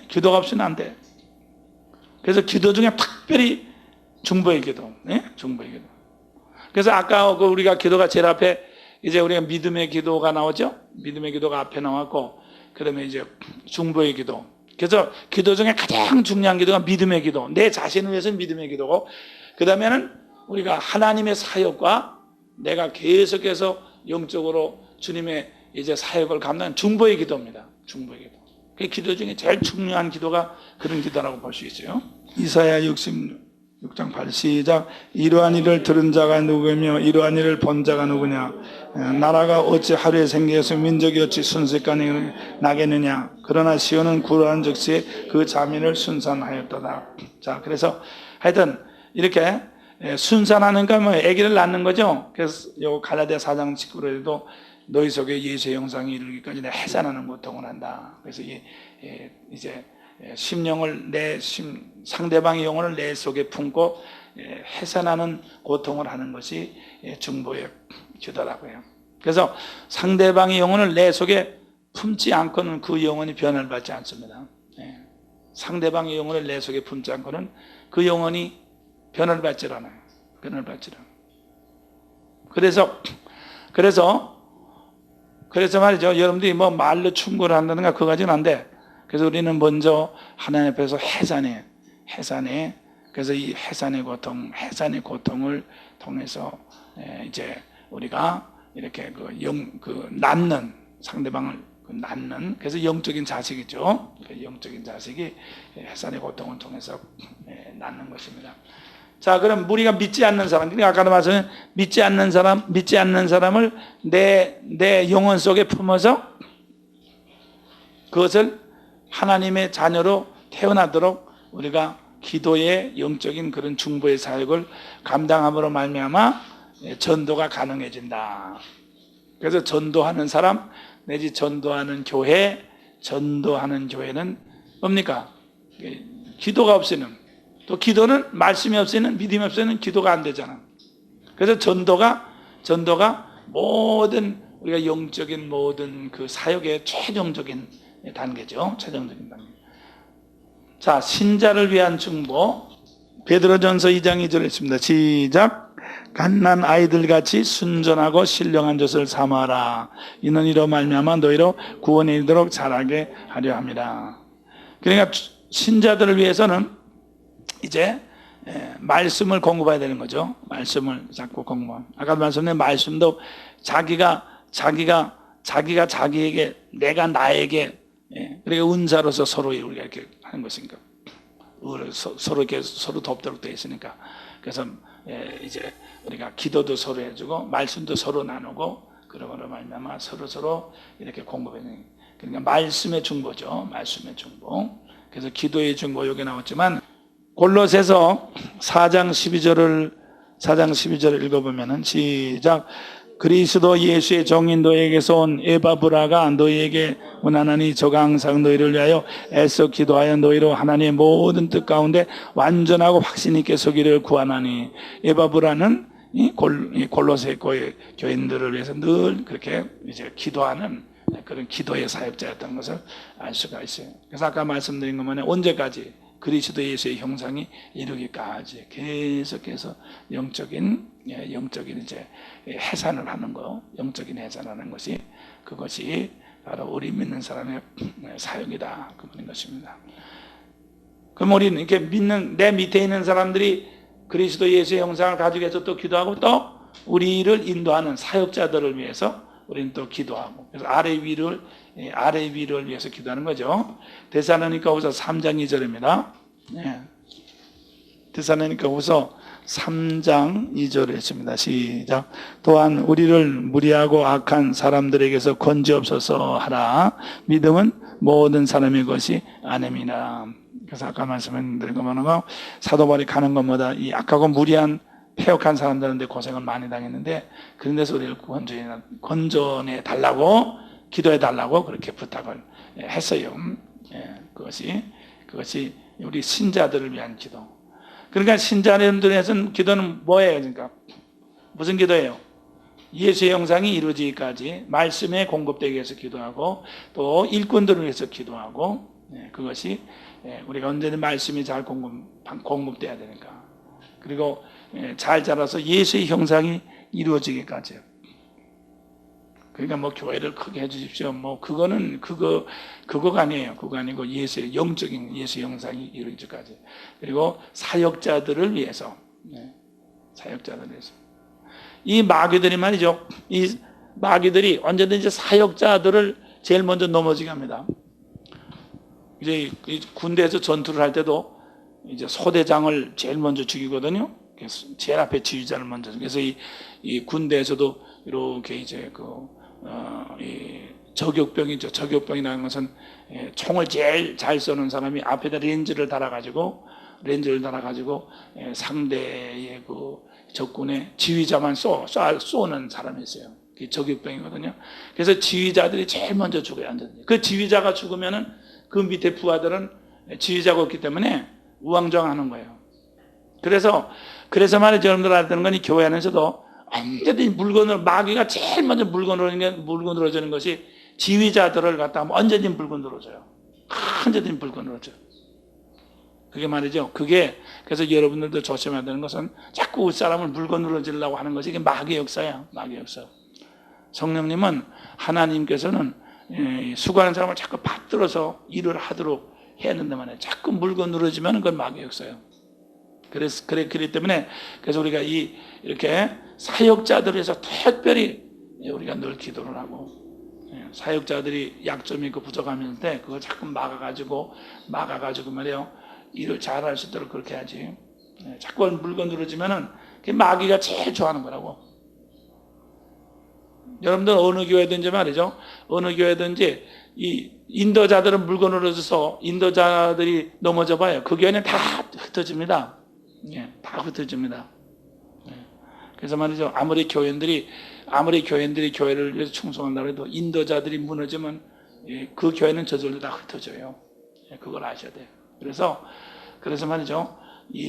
기도가 없이는 안 돼. 그래서 기도 중에 특별히 중보의 기도. 중보의 기도. 그래서 아까 우리가 기도가 제일 앞에 이제 우리가 믿음의 기도가 나오죠. 믿음의 기도가 앞에 나왔고, 그러면 이제 중보의 기도. 그래서 기도 중에 가장 중요한 기도가 믿음의 기도. 내 자신을 위해서는 믿음의 기도고, 그 다음에는 우리가 하나님의 사역과 내가 계속해서 영적으로 주님의 이제 사역을 감당하는 중보의 기도입니다. 중보의 기도. 그 기도 중에 제일 중요한 기도가 그런 기도라고 볼 수 있어요. 이사야 66장 8 시작. 이러한 일을 들은 자가 누구며 이러한 일을 본 자가 누구냐. 나라가 어찌 하루에 생겨서 민족이 어찌 순식간에 나겠느냐. 그러나 시온은 구루한 즉시에 그 자민을 순산하였도다. 자, 그래서 하여튼 이렇게 순산하는 건 아기를 낳는 거죠. 그래서 요 갈라디아 4장 19절에도 너희 속에 예수의 형상이 이르기까지 내가 해산하는 고통을 한다. 그래서 이제 심령을 상대방의 영혼을 내 속에 품고 해산하는 고통을 하는 것이 중보의 기도라고 해요. 그래서 상대방의 영혼을 내 속에 품지 않고는 그 영혼이 변화를 받지 않습니다. 예. 상대방의 영혼을 내 속에 품지 않고는 그 영혼이 변화를 받지 않아요. 변화를 받지 않아요. 그래서 말이죠. 여러분들이 뭐 말로 충고를 한다든가 그거 가지고는 안 돼. 그래서 우리는 먼저 하나님 앞에서 해산해. 그래서 이 해산의 고통을 통해서 이제 우리가 이렇게 낳는 상대방을 낳는, 그래서 영적인 자식이죠. 영적인 자식이 해산의 고통을 통해서 낳는 것입니다. 자, 그럼 우리가 믿지 않는 사람, 그러니까 아까도 말씀드린 믿지 않는 사람을 내 영혼 속에 품어서 그것을 하나님의 자녀로 태어나도록 우리가 기도의 영적인 그런 중보의 사역을 감당함으로 말미암아 전도가 가능해진다. 그래서 전도하는 사람 내지 전도하는 교회는 뭡니까? 기도가 없이는, 또 기도는 말씀이 없이는, 믿음이 없이는 기도가 안 되잖아. 그래서 전도가 모든 우리가 영적인 모든 그 사역의 최종적인 단계죠. 최종적인 단계. 자, 신자를 위한 중보. 베드로전서 2장 2절에 있습니다. 시작. 갓난 아이들같이 순전하고 신령한 젖을 삼아라. 이는 이로 말미암아 너희로 구원에 이르도록 자라게 하려 합니다. 그러니까 신자들을 위해서는 이제 말씀을 공급해야 되는 거죠. 말씀을 자꾸 공급하면. 아까 말씀드린 말씀도 자기가 자기에게, 내가 나에게, 그러니까 은사로서 서로 우리가 이렇게 하는 것이니까. 서로 이렇게 서로 돕도록 되어 있으니까. 그래서 이제 우리가 기도도 서로 해주고 말씀도 서로 나누고 그러므로 말미암아 서로 이렇게 공급해내는, 그러니까 말씀의 중보죠. 말씀의 중보. 그래서 기도의 중보 여기 나왔지만 골로새서 4장 12절을 읽어보면은 시작. 그리스도 예수의 종인 너에게서 온 에바브라가 너희에게 문안하니 저가 항상 너희를 위하여 애써 기도하여 너희로 하나님의 모든 뜻 가운데 완전하고 확신 있게 서기를 구하나니, 에바브라는 골로새 교인들을 위해서 늘 그렇게 이제 기도하는 그런 기도의 사역자였던 것을 알 수가 있어요. 그래서 아까 말씀드린 것만 언제까지 그리스도 예수의 형상이 이루기까지 계속해서 영적인 이제 해산을 하는 거, 영적인 해산하는 것이, 그것이 바로 우리 믿는 사람의 사역이다, 그 말인 것입니다. 그럼 우리는 이렇게 믿는 내 밑에 있는 사람들이 그리스도 예수의 형상을 가지고 해서 또 기도하고, 또 우리를 인도하는 사역자들을 위해서 우리는 또 기도하고, 그래서 아래 위를 위해서 기도하는 거죠. 데살로니가후서 3장 2절입니다. 데살로니가후서 3장 2절에 있습니다. 시작. 또한 우리를 무리하고 악한 사람들에게서 건지옵소서 하라. 믿음은 모든 사람의 것이 아닙니다. 그래서 아까 말씀드린 것만 사도 바울이 가는 것마다 이 악하고 무리한 폐역한 사람들한테 고생을 많이 당했는데, 그런 데서 우리를 건전해 달라고, 기도해 달라고 그렇게 부탁을 했어요. 그것이 우리 신자들을 위한 기도. 그러니까 신자들에서는 기도는 뭐예요? 그러니까 무슨 기도예요? 예수의 형상이 이루어지기까지 말씀에 공급되기 위해서 기도하고, 또 일꾼들을 위해서 기도하고, 그것이 우리가 언제든 말씀이 잘 공급돼야 되니까. 그리고 잘 자라서 예수의 형상이 이루어지기까지요. 그러니까 뭐 교회를 크게 해주십시오. 뭐 그거가 아니에요. 그거 아니고 예수의 영적인 예수의 형상이 이루어지기까지. 그리고 사역자들을 위해서, 사역자들을 위해서. 이 마귀들이 말이죠. 이 마귀들이 언제든지 사역자들을 제일 먼저 넘어지게 합니다. 이제 군대에서 전투를 할 때도 이제 소대장을 제일 먼저 죽이거든요. 그래서 제일 앞에 지휘자를 먼저. 그래서 이 군대에서도 이렇게 이제 이 저격병이죠. 저격병이라는 것은 총을 제일 잘 쏘는 사람이 앞에다 렌즈를 달아가지고 상대의 그 적군의 지휘자만 쏘는 사람이 있어요. 그게 저격병이거든요. 그래서 지휘자들이 제일 먼저 죽어야 한다든지. 그 지휘자가 죽으면은 그 밑에 부하들은 지휘자가 없기 때문에 우왕좌왕하는 거예요. 그래서 말이죠. 여러분들 알아듣는 건 이 교회 안에서도 완전히 물건으로, 마귀가 제일 먼저 물건으로지는 것이 지휘자들을 갖다가 완전히 물건으로져요. 완전히 물건으로져요. 그게 말이죠. 그게, 그래서 여러분들도 조심해야 되는 것은 자꾸 사람을 물건으로지려고 하는 것이 이게 마귀의 역사야. 마귀의 역사. 성령님은, 하나님께서는 수고하는 사람을 자꾸 받들어서 일을 하도록 해야 된다만 해요. 자꾸 물건으로지면 그건 마귀의 역사예요. 그렇기 때문에, 그래서 우리가 이렇게 사역자들을 위해서 특별히 우리가 늘 기도를 하고, 사역자들이 약점이 있고 부족함일 때 그걸 자꾸 막아가지고 말이에요. 일을 잘할 수 있도록 그렇게 해야지. 자꾸 물건으로지면은 그게 마귀가 제일 좋아하는 거라고. 여러분들 어느 교회든지 말이죠. 어느 교회든지 이 인도자들은 물건으로져서 인도자들이 넘어져 봐요. 그 교회는 다 흩어집니다. 다 흩어집니다. 그래서 말이죠. 아무리 교회들이 교회를 위해서 충성한다고 해도 인도자들이 무너지면 그 교회는 저절로 다 흩어져요. 그걸 아셔야 돼요. 그래서 말이죠. 이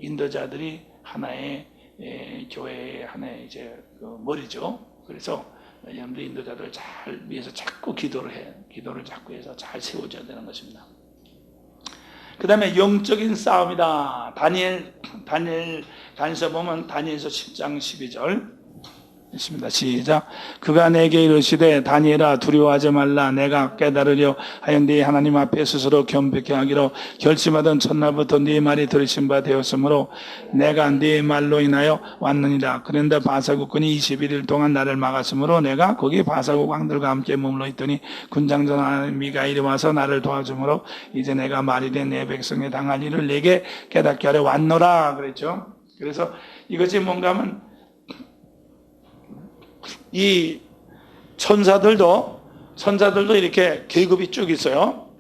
인도자들이 하나의 교회의 하나의 이제 그 머리죠. 그래서 여러분들 인도자들을 잘 위해서 자꾸 기도를 자꾸 해서 잘 세워줘야 되는 것입니다. 그 다음에 영적인 싸움이다. 다니엘서 보면 다니엘서 10장 12절 있습니다. 시작. 그가 내게 이르시되 다니엘아 두려워하지 말라. 내가 깨달으려 하여 네 하나님 앞에 스스로 겸비케 하기로 결심하던 첫날부터 네 말이 들으신 바 되었으므로 내가 네 말로 인하여 왔느니라. 그런데 바사국군이 21일 동안 나를 막았으므로 내가 거기 바사국 왕들과 함께 머물러 있더니 군장전 미가일이 와서 나를 도와주므로 이제 내가 말이 된 내 백성에 당할 일을 내게 깨닫게 하려 왔노라 그랬죠. 그래서 이것이 뭔가 하면 이 천사들도 이렇게 계급이 쭉 있어요.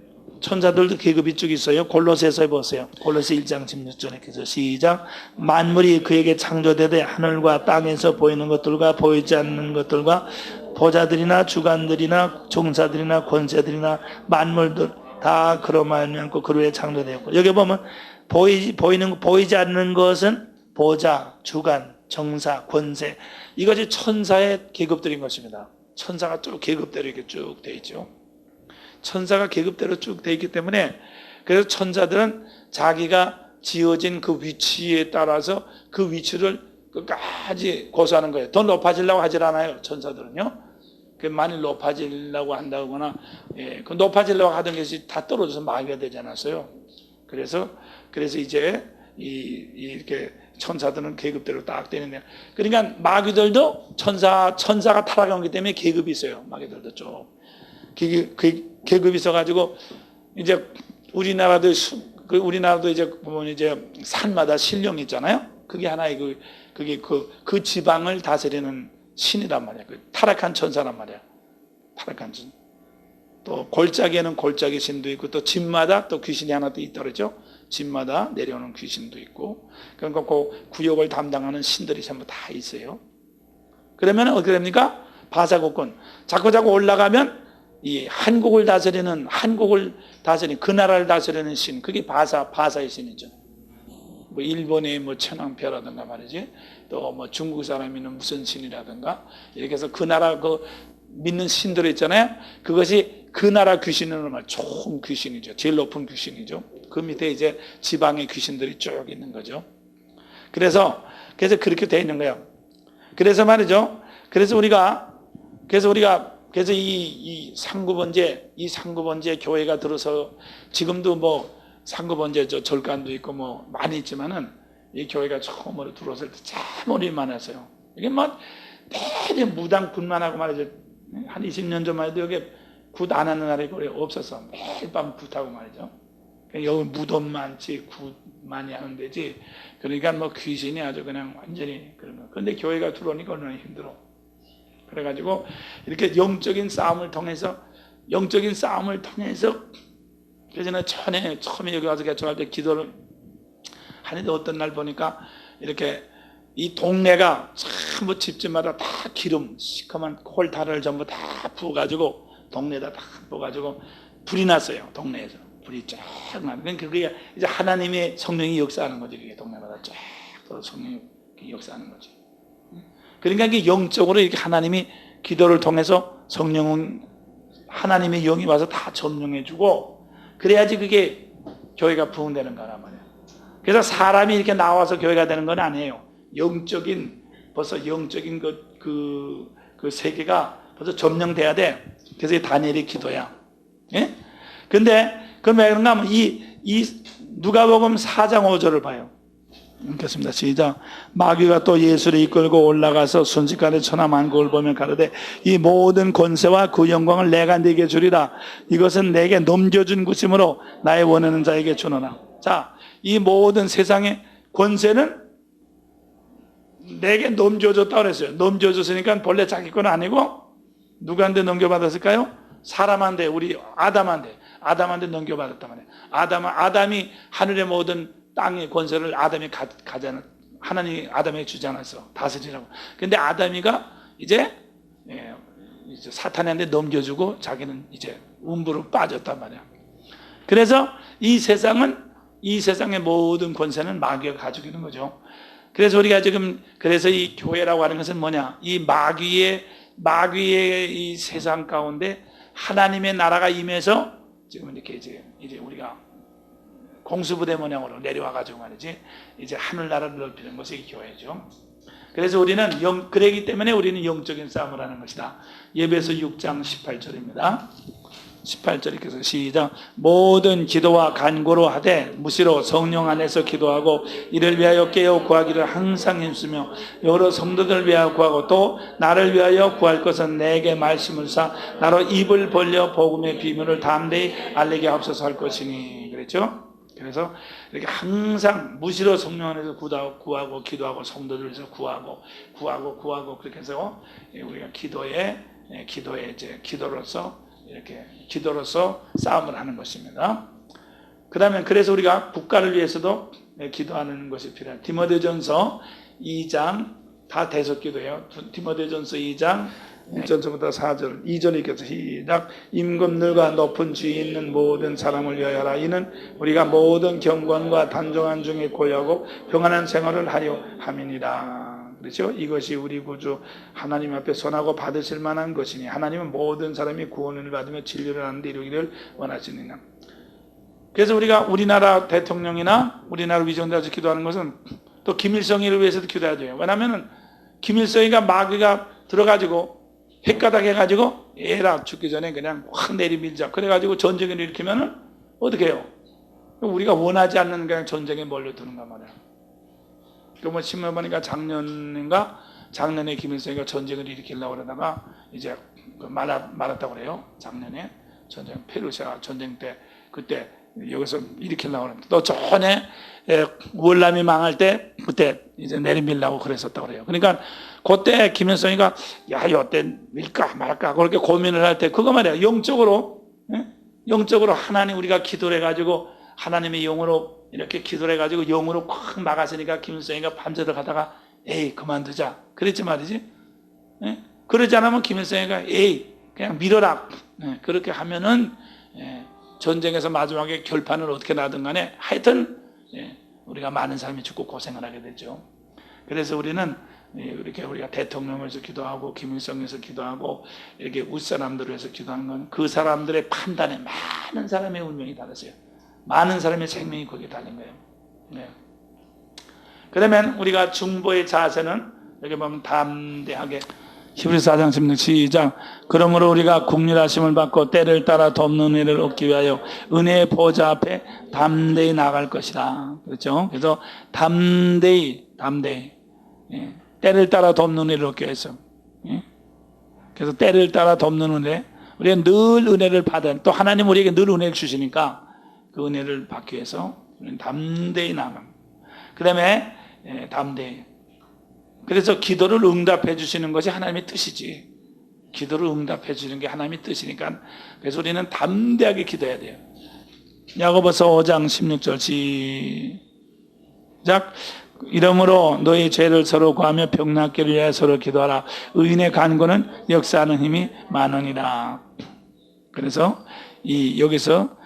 천사들도 계급이 쭉 있어요. 골로새서 보세요. 골로새 1장 16절에 그래서 시작. 만물이 그에게 창조되되 하늘과 땅에서 보이는 것들과 보이지 않는 것들과 보좌들이나 주관들이나 종사들이나 권세들이나 만물들 다 그로 말미암고 그로 에 창조되었고, 여기 보면 보이지 않는 것은 보좌, 주관, 정사, 권세, 이것이 천사의 계급들인 것입니다. 천사가 쭉 계급대로 이렇게 쭉 돼 있죠. 천사가 계급대로 쭉 돼 있기 때문에, 그래서 천사들은 자기가 지어진 그 위치에 따라서 그 위치를 끝까지 고수하는 거예요. 더 높아지려고 하질 않아요. 천사들은요. 많이 높아지려고 한다거나, 그 높아지려고 하던 것이 다 떨어져서 마귀가 되지 않았어요. 그래서 이제 이렇게 천사들은 계급대로 딱 되는데, 그러니까 마귀들도 천사가 타락한 거기 때문에 계급이 있어요. 마귀들도 좀 계급이 있어가지고, 이제 우리나라도 이제 보면 이제 산마다 신령이 있잖아요. 그게 하나의 그게 그 지방을 다스리는 신이란 말이야. 그 타락한 천사란 말이야. 타락한 천. 또 골짜기에는 골짜기 신도 있고, 또 집마다 또 귀신이 하나 또 있다 그러죠. 집마다 내려오는 귀신도 있고, 그러니까 그 구역을 담당하는 신들이 전부 다 있어요. 그러면 어떻게 됩니까? 바사국군. 자꾸 올라가면 이 한국을 다스리는 그 나라를 다스리는 신, 그게 바사의 신이죠. 뭐 일본의 뭐 천황표라든가 말이지, 또 뭐 중국 사람이 있는 무슨 신이라든가, 이렇게 해서 그 나라 믿는 신들 있잖아요. 그것이 그 나라 귀신으로 말 좋은 귀신이죠. 제일 높은 귀신이죠. 그 밑에 이제 지방의 귀신들이 쭉 있는 거죠. 그래서 그렇게 돼 있는 거예요. 그래서 말이죠. 그래서 이 상구번제 교회가 들어서 지금도 뭐 상구번제 절간도 있고 뭐 많이 있지만은, 이 교회가 처음으로 들어왔을 때 참 어려움이 많았어요. 이게 뭐 매일 무당 굿만 하고 말이죠. 한 20년 전만 해도 여기 굿 안 하는 날이 거의 없었어. 매일 밤 굿하고 말이죠. 여기 무덤 많지 굿 많이 하는 데지. 그러니까 뭐 귀신이 아주 그냥 완전히 그런 거. 그런데 교회가 들어오니까 얼마나 힘들어. 그래가지고 이렇게 영적인 싸움을 통해서 그래서 처음에 여기 와서 개척할 때 기도를 하는데, 어떤 날 보니까 이렇게 이 동네가 전부 집집마다 다 기름 시커먼 콜타를 전부 다 부어가지고 동네에다 다 부어가지고 불이 났어요. 동네에서 불이 쫙 나면 그게 이제 하나님의 성령이 역사하는 거죠. 그게 동네마다 쫙 성령이 역사하는 거지. 그러니까 이게 영적으로 이렇게 하나님이 기도를 통해서 성령은 하나님의 영이 와서 다 점령해주고 그래야지 그게 교회가 부흥되는 거란 말이야. 그래서 사람이 이렇게 나와서 교회가 되는 건 아니에요. 벌써 영적인 그 세계가 벌써 점령돼야 돼. 그래서 다니엘의 기도야. 예? 근데 왜 그런가 하면 이 누가복음 4장 5절을 봐요. 읽겠습니다. 시작. 마귀가 또 예수를 이끌고 올라가서 순식간에 천하 만국을 보며 가로되 이 모든 권세와 그 영광을 내가 네게 주리라. 이것은 내게 넘겨준 것이므로 나의 원하는 자에게 주노라. 자, 이 모든 세상의 권세는 내게 넘겨줬다고 그랬어요. 넘겨줬으니까 본래 자기 건 아니고 누구한테 넘겨받았을까요? 사람한테, 우리 아담한테 넘겨받았단 말이에요. 아담이 하늘의 모든 땅의 권세를 아담이 가잖아. 하나님이 아담에게 주지 않았어. 다스리라고. 근데 아담이가 이제 사탄한테 넘겨주고 자기는 이제 음부로 빠졌단 말이야. 그래서 이 세상의 모든 권세는 마귀가 가지고 있는 거죠. 그래서 우리가 그래서 이 교회라고 하는 것은 뭐냐? 이 마귀의 이 세상 가운데 하나님의 나라가 임해서 지금 이렇게 이제 우리가 공수부대 모양으로 내려와가지고 말이지, 이제 하늘나라를 넓히는 것이 교회죠. 그래서 그러기 때문에 우리는 영적인 싸움을 하는 것이다. 예배서 6장 18절입니다. 18절 이렇게 해서 시작. 모든 기도와 간구로 하되 무시로 성령 안에서 기도하고 이를 위하여 깨어 구하기를 항상 힘쓰며 여러 성도들을 위하여 구하고 또 나를 위하여 구할 것은 내게 말씀을 사 나로 입을 벌려 복음의 비밀을 담대히 알리게 하옵소서 할 것이니. 그랬죠? 그래서 이렇게 항상 무시로 성령 안에서 구하고 기도하고 성도들을 위해서 구하고 그렇게 해서 우리가 기도로서 싸움을 하는 것입니다. 그래서 우리가 국가를 위해서도 기도하는 것이 필요해요. 디모데전서 2장 다 대속기도예요. 디모데전서 2장 1절부터 4절 2절 읽겠습니다. 시작. 임금들과 높은 지위 있는 모든 사람을 위하여 하라. 이는 우리가 모든 경건과 단정한 중에 고요하고 평안한 생활을 하려 함이니라. 그렇죠? 이것이 우리 구주 하나님 앞에 선하고 받으실 만한 것이니 하나님은 모든 사람이 구원을 받으며 진리를 하는데 이루기를 원하시느니라. 그래서 우리가 우리나라 대통령이나 우리나라 위정자에서 기도하는 것은 또 김일성이를 위해서도 기도해야 돼요. 왜냐하면 김일성이가 마귀가 들어가지고 핵가닥 해가지고 에라 죽기 전에 그냥 확 내리밀자 그래가지고 전쟁을 일으키면은 어떻게 해요? 우리가 원하지 않는 그냥 전쟁에 몰려드는가 말이야. 그 신문 보니까 작년에 김일성이가 전쟁을 일으키려고 그러다가 이제 말았다고 그래요. 작년에 페르시아 전쟁 때 그때 여기서 일으키려고 그랬는데 또 전에 월남이 망할 때 그때 이제 내리밀라고 그랬었다고 그래요. 그러니까 그때 김일성이가 여태 밀까 말까 그렇게 고민을 할 때 그거 말이야. 영적으로 하나님 우리가 기도를 해가지고 하나님의 영으로 이렇게 기도를 해가지고 영으로 콱 막았으니까 김일성이가 밤새도록 하다가 에이 그만두자 그랬지 말이지. 그러지 않으면 김일성이가 에이 그냥 밀어라 그렇게 하면은 전쟁에서 마지막에 결판을 어떻게 나든 간에 하여튼 우리가 많은 사람이 죽고 고생을 하게 되죠. 그래서 우리는 이렇게 우리가 대통령을 위해서 기도하고 김일성을 위해서 기도하고 이렇게 웃사람들을 위해서 기도하는 건 그 사람들의 판단에 많은 사람의 운명이 달렸어요. 많은 사람의 생명이 거기에 달린 거예요. 그러면 우리가 중보의 자세는 여기 보면 담대하게 히브리서 4장 16 시작. 그러므로 우리가 국률하심을 받고 때를 따라 돕는 은혜를 얻기 위하여 은혜의 보좌 앞에 담대히 나갈 것이다. 그렇죠? 그래서 담대히 때를 따라 돕는 은혜를 얻기 위해서 그래서 때를 따라 돕는 은혜 우리가 늘 은혜를 받은 또 하나님 우리에게 늘 은혜를 주시니까 그 은혜를 받기 위해서 우리는 담대히 나갑니다. 그 다음에 담대히 그래서 기도를 응답해 주시는 것이 하나님의 뜻이지. 기도를 응답해 주는 게 하나님의 뜻이니까 그래서 우리는 담대하게 기도해야 돼요. 야고보서 5장 16절 시작. 이러므로 너희 죄를 서로 구하며 병낫기를 위하여 서로 기도하라. 의인의 간구는 역사하는 힘이 많으니라. 그래서 여기서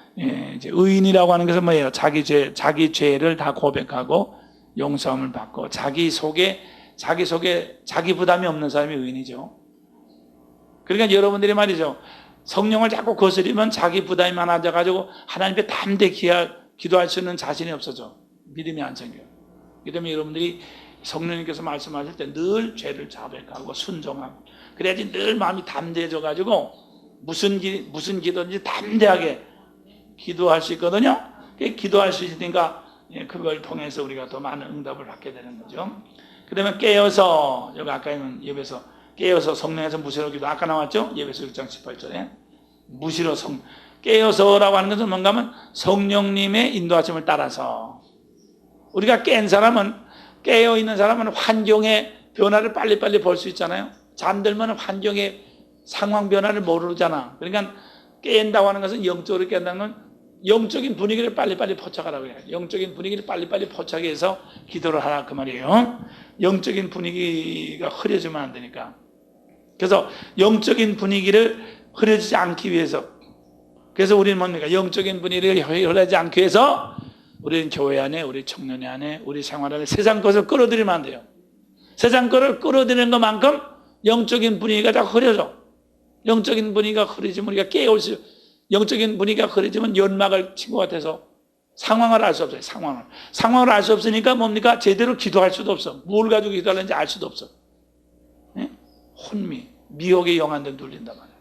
이제 의인이라고 하는 것은 뭐예요? 자기 죄를 다 고백하고 용서함을 받고 자기 속에 자기 부담이 없는 사람이 의인이죠. 그러니까 여러분들이 말이죠. 성령을 자꾸 거스리면 자기 부담이 많아져가지고 하나님 앞에 담대 기도할 수 있는 자신이 없어져. 믿음이 안 생겨요. 그렇기 때문에 여러분들이 성령님께서 말씀하실 때 늘 죄를 자백하고 순종하고 그래야지 늘 마음이 담대해져가지고 무슨 기도든지 담대하게 기도할 수 있거든요. 기도할 수 있으니까 그걸 통해서 우리가 더 많은 응답을 받게 되는 거죠. 그 다음에 깨어서, 여기 아까 있는 예배에서 깨어서 성령에서 무시로 기도, 아까 나왔죠? 예배서 6장 18절에 무시로 깨어서라고 하는 것은 뭔가 하면 성령님의 인도하심을 따라서. 우리가 깬 사람은, 깨어있는 사람은 환경의 변화를 빨리빨리 볼 수 있잖아요. 잠들면 환경의 상황 변화를 모르잖아. 그러니까 깬다고 하는 것은, 영적으로 깬다는 건 영적인 분위기를 빨리빨리 포착하라고 해요. 영적인 분위기를 빨리빨리 포착해서 기도를 하라 그 말이에요. 영적인 분위기가 흐려지면 안 되니까. 그래서 영적인 분위기를 흐려지지 않기 위해서, 그래서 우리는 뭡니까? 영적인 분위기를 흐려지지 않기 위해서 우리는 교회 안에, 우리 청년회 안에, 우리 생활 안에 세상 것을 끌어들이면 안 돼요. 세상 것을 끌어들이는 것만큼 영적인 분위기가 다 흐려져. 영적인 분위기가 흐려지면 우리가 깨울 수, 영적인 분위기가 흐려지면 연막을 친 것 같아서 상황을 알 수 없어요. 상황을 알 수 없으니까 뭡니까? 제대로 기도할 수도 없어. 뭘 가지고 기도하는지 알 수도 없어. 네? 혼미, 미혹의 영한테 눌린단 말이에요.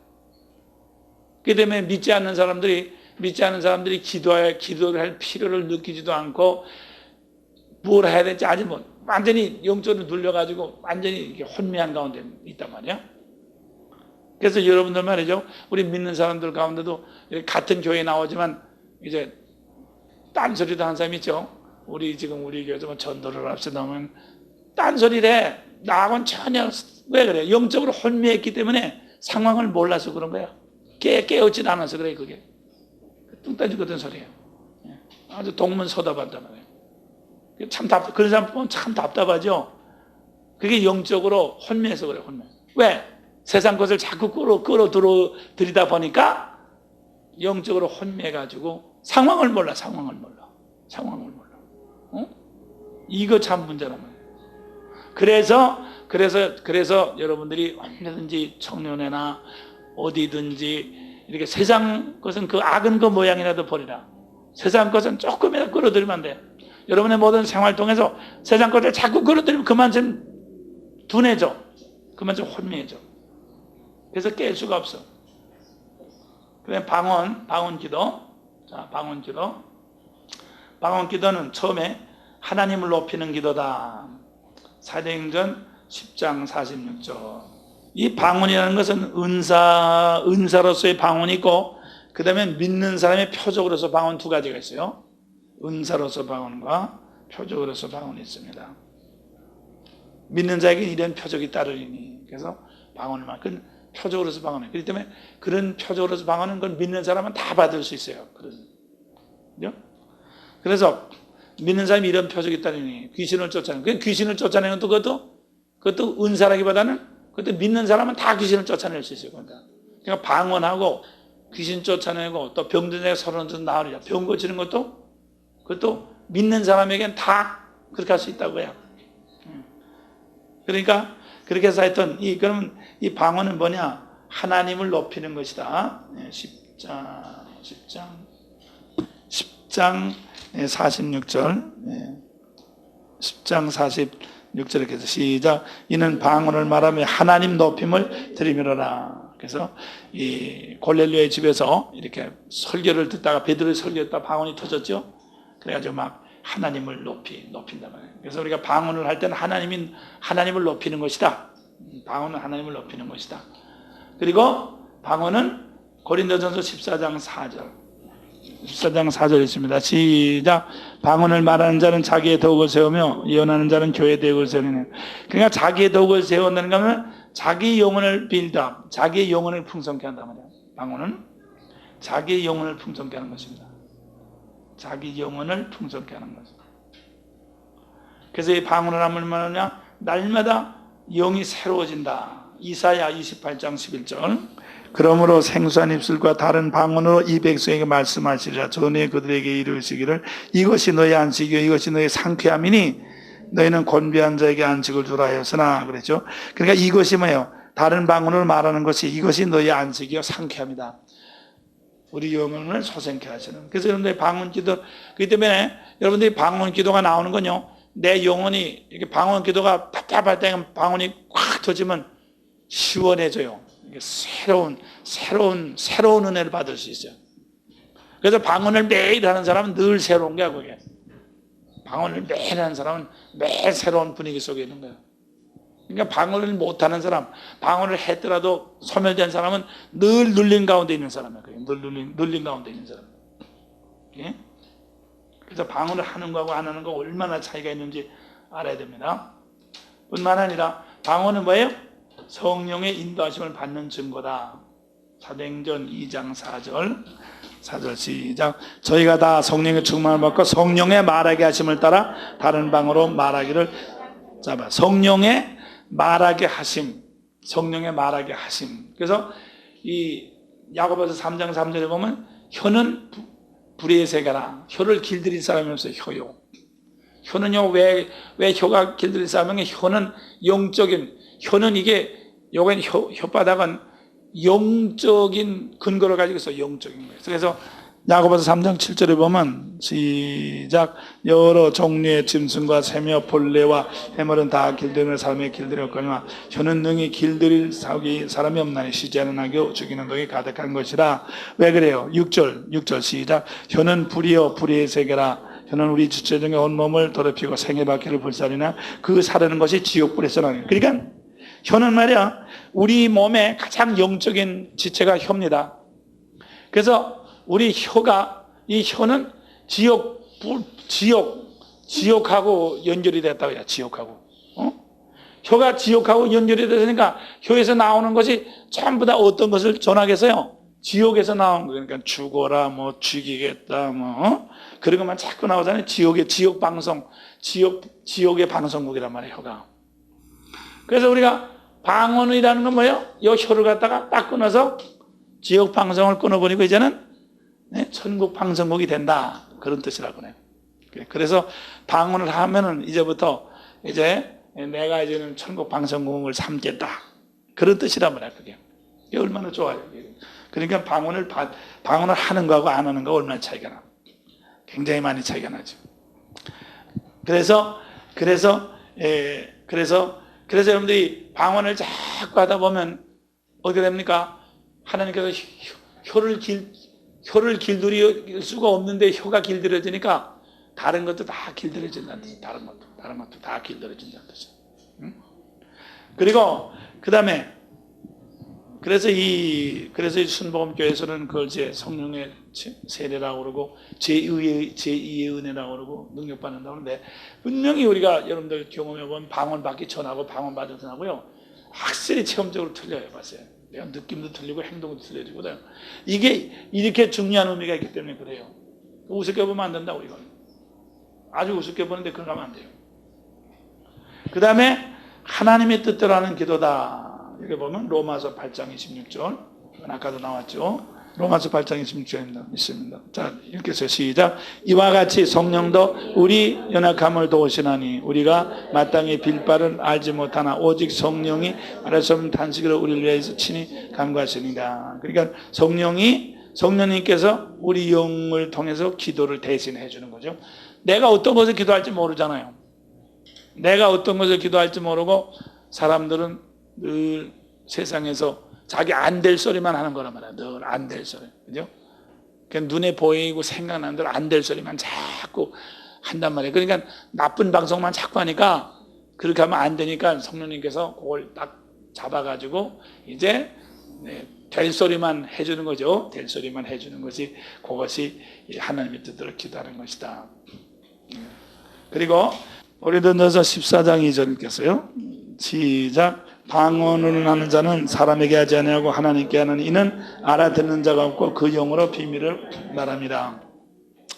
그렇기 때문에 믿지 않는 사람들이 기도를 할 필요를 느끼지도 않고 뭘 해야 될지 아직 완전히 영적으로 눌려가지고 완전히 이렇게 혼미한 가운데 있단 말이야. 그래서 여러분들 말이죠. 우리 믿는 사람들 가운데도 같은 교회에 나오지만 이제 딴소리도 한 사람 있죠. 우리 교회에서 전도를 합시다 하면 딴소리를 해. 나하고는 전혀, 왜 그래? 영적으로 혼미했기 때문에 상황을 몰라서 그런 거야. 깨우진 않아서 그래, 그게. 뚱 따지거든 소리예요. 아주 동문서답한단 말이에요. 참 그런 사람 보면 참 답답하죠. 그게 영적으로 혼미해서 그래, 혼미. 왜? 세상 것을 자꾸 끌어들이다 보니까 영적으로 혼미해가지고 상황을 몰라. 어? 이거 참 문제란 말이에요. 그래서 여러분들이 언제든지 청년회나 어디든지 이렇게 세상 것은 그 악은 그 모양이라도 버리라. 세상 것은 조금이라도 끌어들이면 안 돼. 여러분의 모든 생활 통해서 세상 것을 자꾸 끌어들이면 그만 좀 둔해져. 그만 좀 혼미해져. 그래서 깰 수가 없어. 그다음에 방언 기도. 자, 방언 기도는 처음에 하나님을 높이는 기도다. 사도행전 10장 46절. 이 방언이라는 것은 은사로서의 방언이 있고, 그 다음에 믿는 사람의 표적으로서 방언 두 가지가 있어요. 은사로서 방언과 표적으로서 방언이 있습니다. 믿는 자에게 이런 표적이 따르리니. 그래서 방언을 표적으로서 방언해. 그렇기 때문에 그런 표적으로서 방언은 건 믿는 사람은 다 받을 수 있어요. 그죠? 그래서 믿는 사람이 이런 표적이 있다니 귀신을 쫓아내는. 그 귀신을 쫓아내는 그것도 은사라기보다는 그것도 믿는 사람은 다 귀신을 쫓아낼 수 있어요. 그러니까 방언하고 귀신 쫓아내고 또 병든 자가 서른도 나으리라. 병 고치는 그것도 믿는 사람에겐 다 그렇게 할 수 있다고 해요. 그러니까 그렇게 해서 하여튼 그러면 이 방언은 뭐냐? 하나님을 높이는 것이다. 10장 46절. 10장 46절 이렇게 해서 시작. 이는 방언을 말하며 하나님 높임을 드리미로라. 그래서 이 골넬료의 집에서 이렇게 설교를 듣다가 베드로의 설교를 듣다가 방언이 터졌죠. 그래가지고 막 하나님을 높인단 말이에요. 그래서 우리가 방언을 할 때는 하나님을 높이는 것이다. 방언은 하나님을 높이는 것이다. 그리고 방언은 고린도전서 14장 4절 있습니다. 시작. 방언을 말하는 자는 자기의 덕을 세우며 예언하는 자는 교회의 덕을 세우느니. 그러니까 자기의 덕을 세운다는 것은 자기 영혼을 빌다, 자기의 영혼을 풍성케 한단 말이에요. 방언은 자기의 영혼을 풍성케 하는 것입니다. 자기 영혼을 풍성케 하는 것입니다. 그래서 이 방언을 하면 뭐냐? 날마다 영이 새로워진다. 이사야 28장 11절. 그러므로 생수한 입술과 다른 방언으로 이 백성에게 말씀하시리라. 전에 그들에게 이르시기를 이것이 너의 안식이요 이것이 너의 상쾌함이니 너희는 곤비한 자에게 안식을 주라 하였으나 그랬죠. 그러니까 이것이 뭐예요? 다른 방언을 말하는 것이 이것이 너희 안식이요 상쾌합니다. 우리 영혼을 소생케 하시는. 그래서 여러분들이 방언 기도, 그렇기 때문에 여러분들이 방언 기도가 나오는 건요, 내 영혼이 이렇게 방언 기도가 답답할 때 방언이 꽉 터지면 시원해져요. 이게 새로운 은혜를 받을 수 있어요. 그래서 방언을 매일 하는 사람은 늘 새로운 거야, 그게. 방언을 매일 하는 사람은 매일 새로운 분위기 속에 있는 거예요. 그러니까 방언을 못하는 사람, 방언을 했더라도 소멸된 사람은 늘 눌린 가운데 있는 사람이에요. 늘 눌린 가운데 있는 사람. 예? 그래서 방언을 하는 거하고 안 하는 거 얼마나 차이가 있는지 알아야 됩니다. 뿐만 아니라 방언은 뭐예요? 성령의 인도하심을 받는 증거다. 사도행전 2장 4절 시작. 저희가 다 성령의 충만을 받고 성령의 말하게 하심을 따라 다른 방언으로 말하기를 잡아. 성령의 말하게 하심. 그래서 이 야고보서 3장 3절에 보면 혀는 불의 세계라. 혀를 길들인 사람이 없어요. 혀요. 혀는요, 왜 혀가 길들인 사람은 혀는 영적인, 혀는 이게 요건 혓바닥은 영적인 근거를 가지고 있어요. 영적인 거예요. 그래서 야고보서 3장 7절에 보면 시작. 여러 종류의 짐승과 새며 벌레와 해물은 다 길들이는 사람이 길들였거니와 혀는 능히 길들일 사람이 없나니 쉬지 않은 악요 죽이는 독이 가득한 것이라. 왜 그래요? 6절 시작. 혀는 불이요 불의 세계라. 혀는 우리 주체 중에 온몸을 더럽히고 생애바퀴를 불살이나 그 사르는 것이 지옥불에서 나는. 그러니까 혀는 말이야 우리 몸의 가장 영적인 지체가 혀입니다. 그래서 우리 혀가, 이 혀는 지옥하고 연결이 됐다고 해요. 지옥하고. 혀가 지옥하고 연결이 됐으니까 혀에서 나오는 것이 전부 다 어떤 것을 전하겠어요? 지옥에서 나오는 거예요. 그러니까 죽어라, 뭐 죽이겠다, 그런 것만 자꾸 나오잖아요. 지옥 방송, 지옥의 방송국이란 말이에요, 혀가. 그래서 우리가 방언이라는 건 뭐예요? 이 혀를 갖다가 딱 끊어서 지옥 방송을 끊어버리고 이제는 천국 방송국이 된다. 그런 뜻이라고 해요. 그래서 방언을 하면은 이제부터 내가 이제는 천국 방송국을 삼겠다. 그런 뜻이란 말이야, 그게. 이게 얼마나 좋아요. 그러니까 방언을 하는 거하고 안 하는 거 얼마나 차이가 나. 굉장히 많이 차이가 나죠. 그래서 여러분들이 방언을 자꾸 하다 보면 어떻게 됩니까? 하나님께서 혀를 길들일 수가 없는데 혀가 길들여지니까 다른 것도 다 길들여진다는 뜻이에요. 다른 것도 다 길들여진다는 뜻이에요. 그리고 그 다음에 그래서 이 순복음교회에서는 그걸 성령의 세례라고 그러고 제2의 은혜라고 그러고 능력받는다고 하는데, 분명히 우리가 여러분들 경험해보면 방언 받기 전하고 방언 받은 전하고요 확실히 체험적으로 틀려요. 봤어요. 내가 느낌도 틀리고 행동도 틀려지거든. 이게 이렇게 중요한 의미가 있기 때문에 그래요. 우습게 보면 안 된다고. 이건 아주 우습게 보는데 그러면 안 돼요. 그 다음에 하나님의 뜻대로 하는 기도다. 여기 보면 로마서 8장 26절, 아까도 나왔죠. 로마서 8장 26절입니다. 있습니다. 자, 읽겠어요. 시작. 이와 같이 성령도 우리 연약함을 도우시나니 우리가 마땅히 빌 바를 알지 못하나 오직 성령이 말할 수 없는 탄식으로 우리를 위해서 친히 간구하시니라. 그러니까 성령님께서 우리 영을 통해서 기도를 대신해 주는 거죠. 내가 어떤 것을 기도할지 모르잖아요. 내가 어떤 것을 기도할지 모르고 사람들은 늘 세상에서 자기 안 될 소리만 하는 거란 말이야. 늘 안 될 소리. 그죠? 그냥 눈에 보이고 생각나는 대로 안 될 소리만 자꾸 한단 말이에요. 그러니까 나쁜 방송만 자꾸 하니까 그렇게 하면 안 되니까 성령님께서 그걸 딱 잡아가지고 이제 될 소리만 해주는 거죠. 될 소리만 해주는 것이 그것이 하나님의 뜻대로 기도하는 것이다. 그리고 고린도전서 14장 2절 읽겠어요. 시작. 방언을 하는 자는 사람에게 하지 아니하고 하나님께 하는 이는 알아듣는 자가 없고 그 영으로 비밀을 말합니다.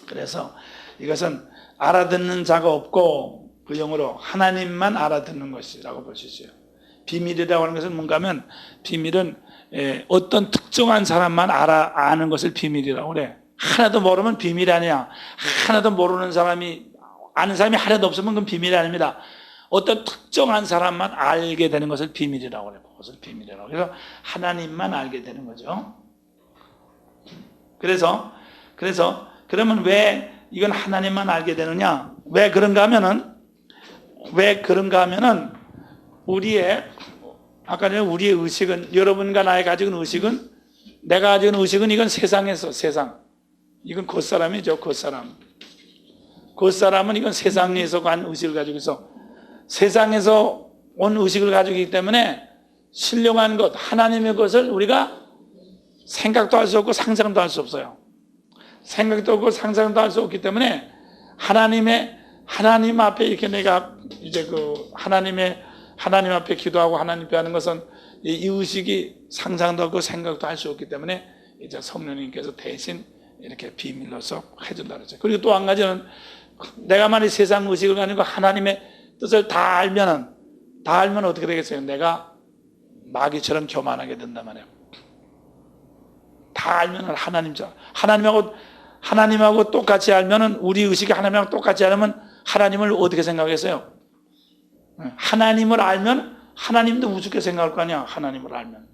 그래서 이것은 알아듣는 자가 없고 그 영으로 하나님만 알아듣는 것이라고 볼 수 있어요. 비밀이라고 하는 것은 뭔가 하면 비밀은 어떤 특정한 사람만 아는 것을 비밀이라고 그래. 하나도 모르면 비밀이 아니야. 하나도 모르는 사람이 아는 사람이 하나도 없으면 그건 비밀이 아닙니다. 어떤 특정한 사람만 알게 되는 것을 비밀이라고 해요. 그것을 비밀이라고. 그래서 하나님만 알게 되는 거죠. 그래서 그러면 왜 이건 하나님만 알게 되느냐? 왜 그런가 하면은 우리의 아까 전에 우리의 의식은, 여러분과 나의 가지고 있는 의식은, 내가 가지고 있는 의식은 이건 세상에서, 이건 겉사람이죠. 겉사람은 이건 세상에서 간 의식을 가지고 있어. 세상에서 온 의식을 가지고 있기 때문에 신령한 것, 하나님의 것을 우리가 생각도 할 수 없고 상상도 할 수 없어요. 생각도 없고 상상도 할 수 없기 때문에 하나님 앞에 이렇게 내가 이제 하나님 앞에 기도하고 하나님 앞에 하는 것은 이 의식이 상상도 없고 생각도 할 수 없기 때문에 이제 성령님께서 대신 이렇게 비밀로서 해준다 그러죠. 그리고 또 한 가지는 내가 만약 세상 의식을 가지고 하나님의 뜻을 다 알면 어떻게 되겠어요? 내가 마귀처럼 교만하게 된단 말이에요. 다 알면 하나님하고 똑같이 알면은, 우리 의식이 하나님하고 똑같이 알면 하나님을 어떻게 생각했어요? 하나님을 알면 하나님도 우습게 생각할 거 아니야. 하나님을 알면.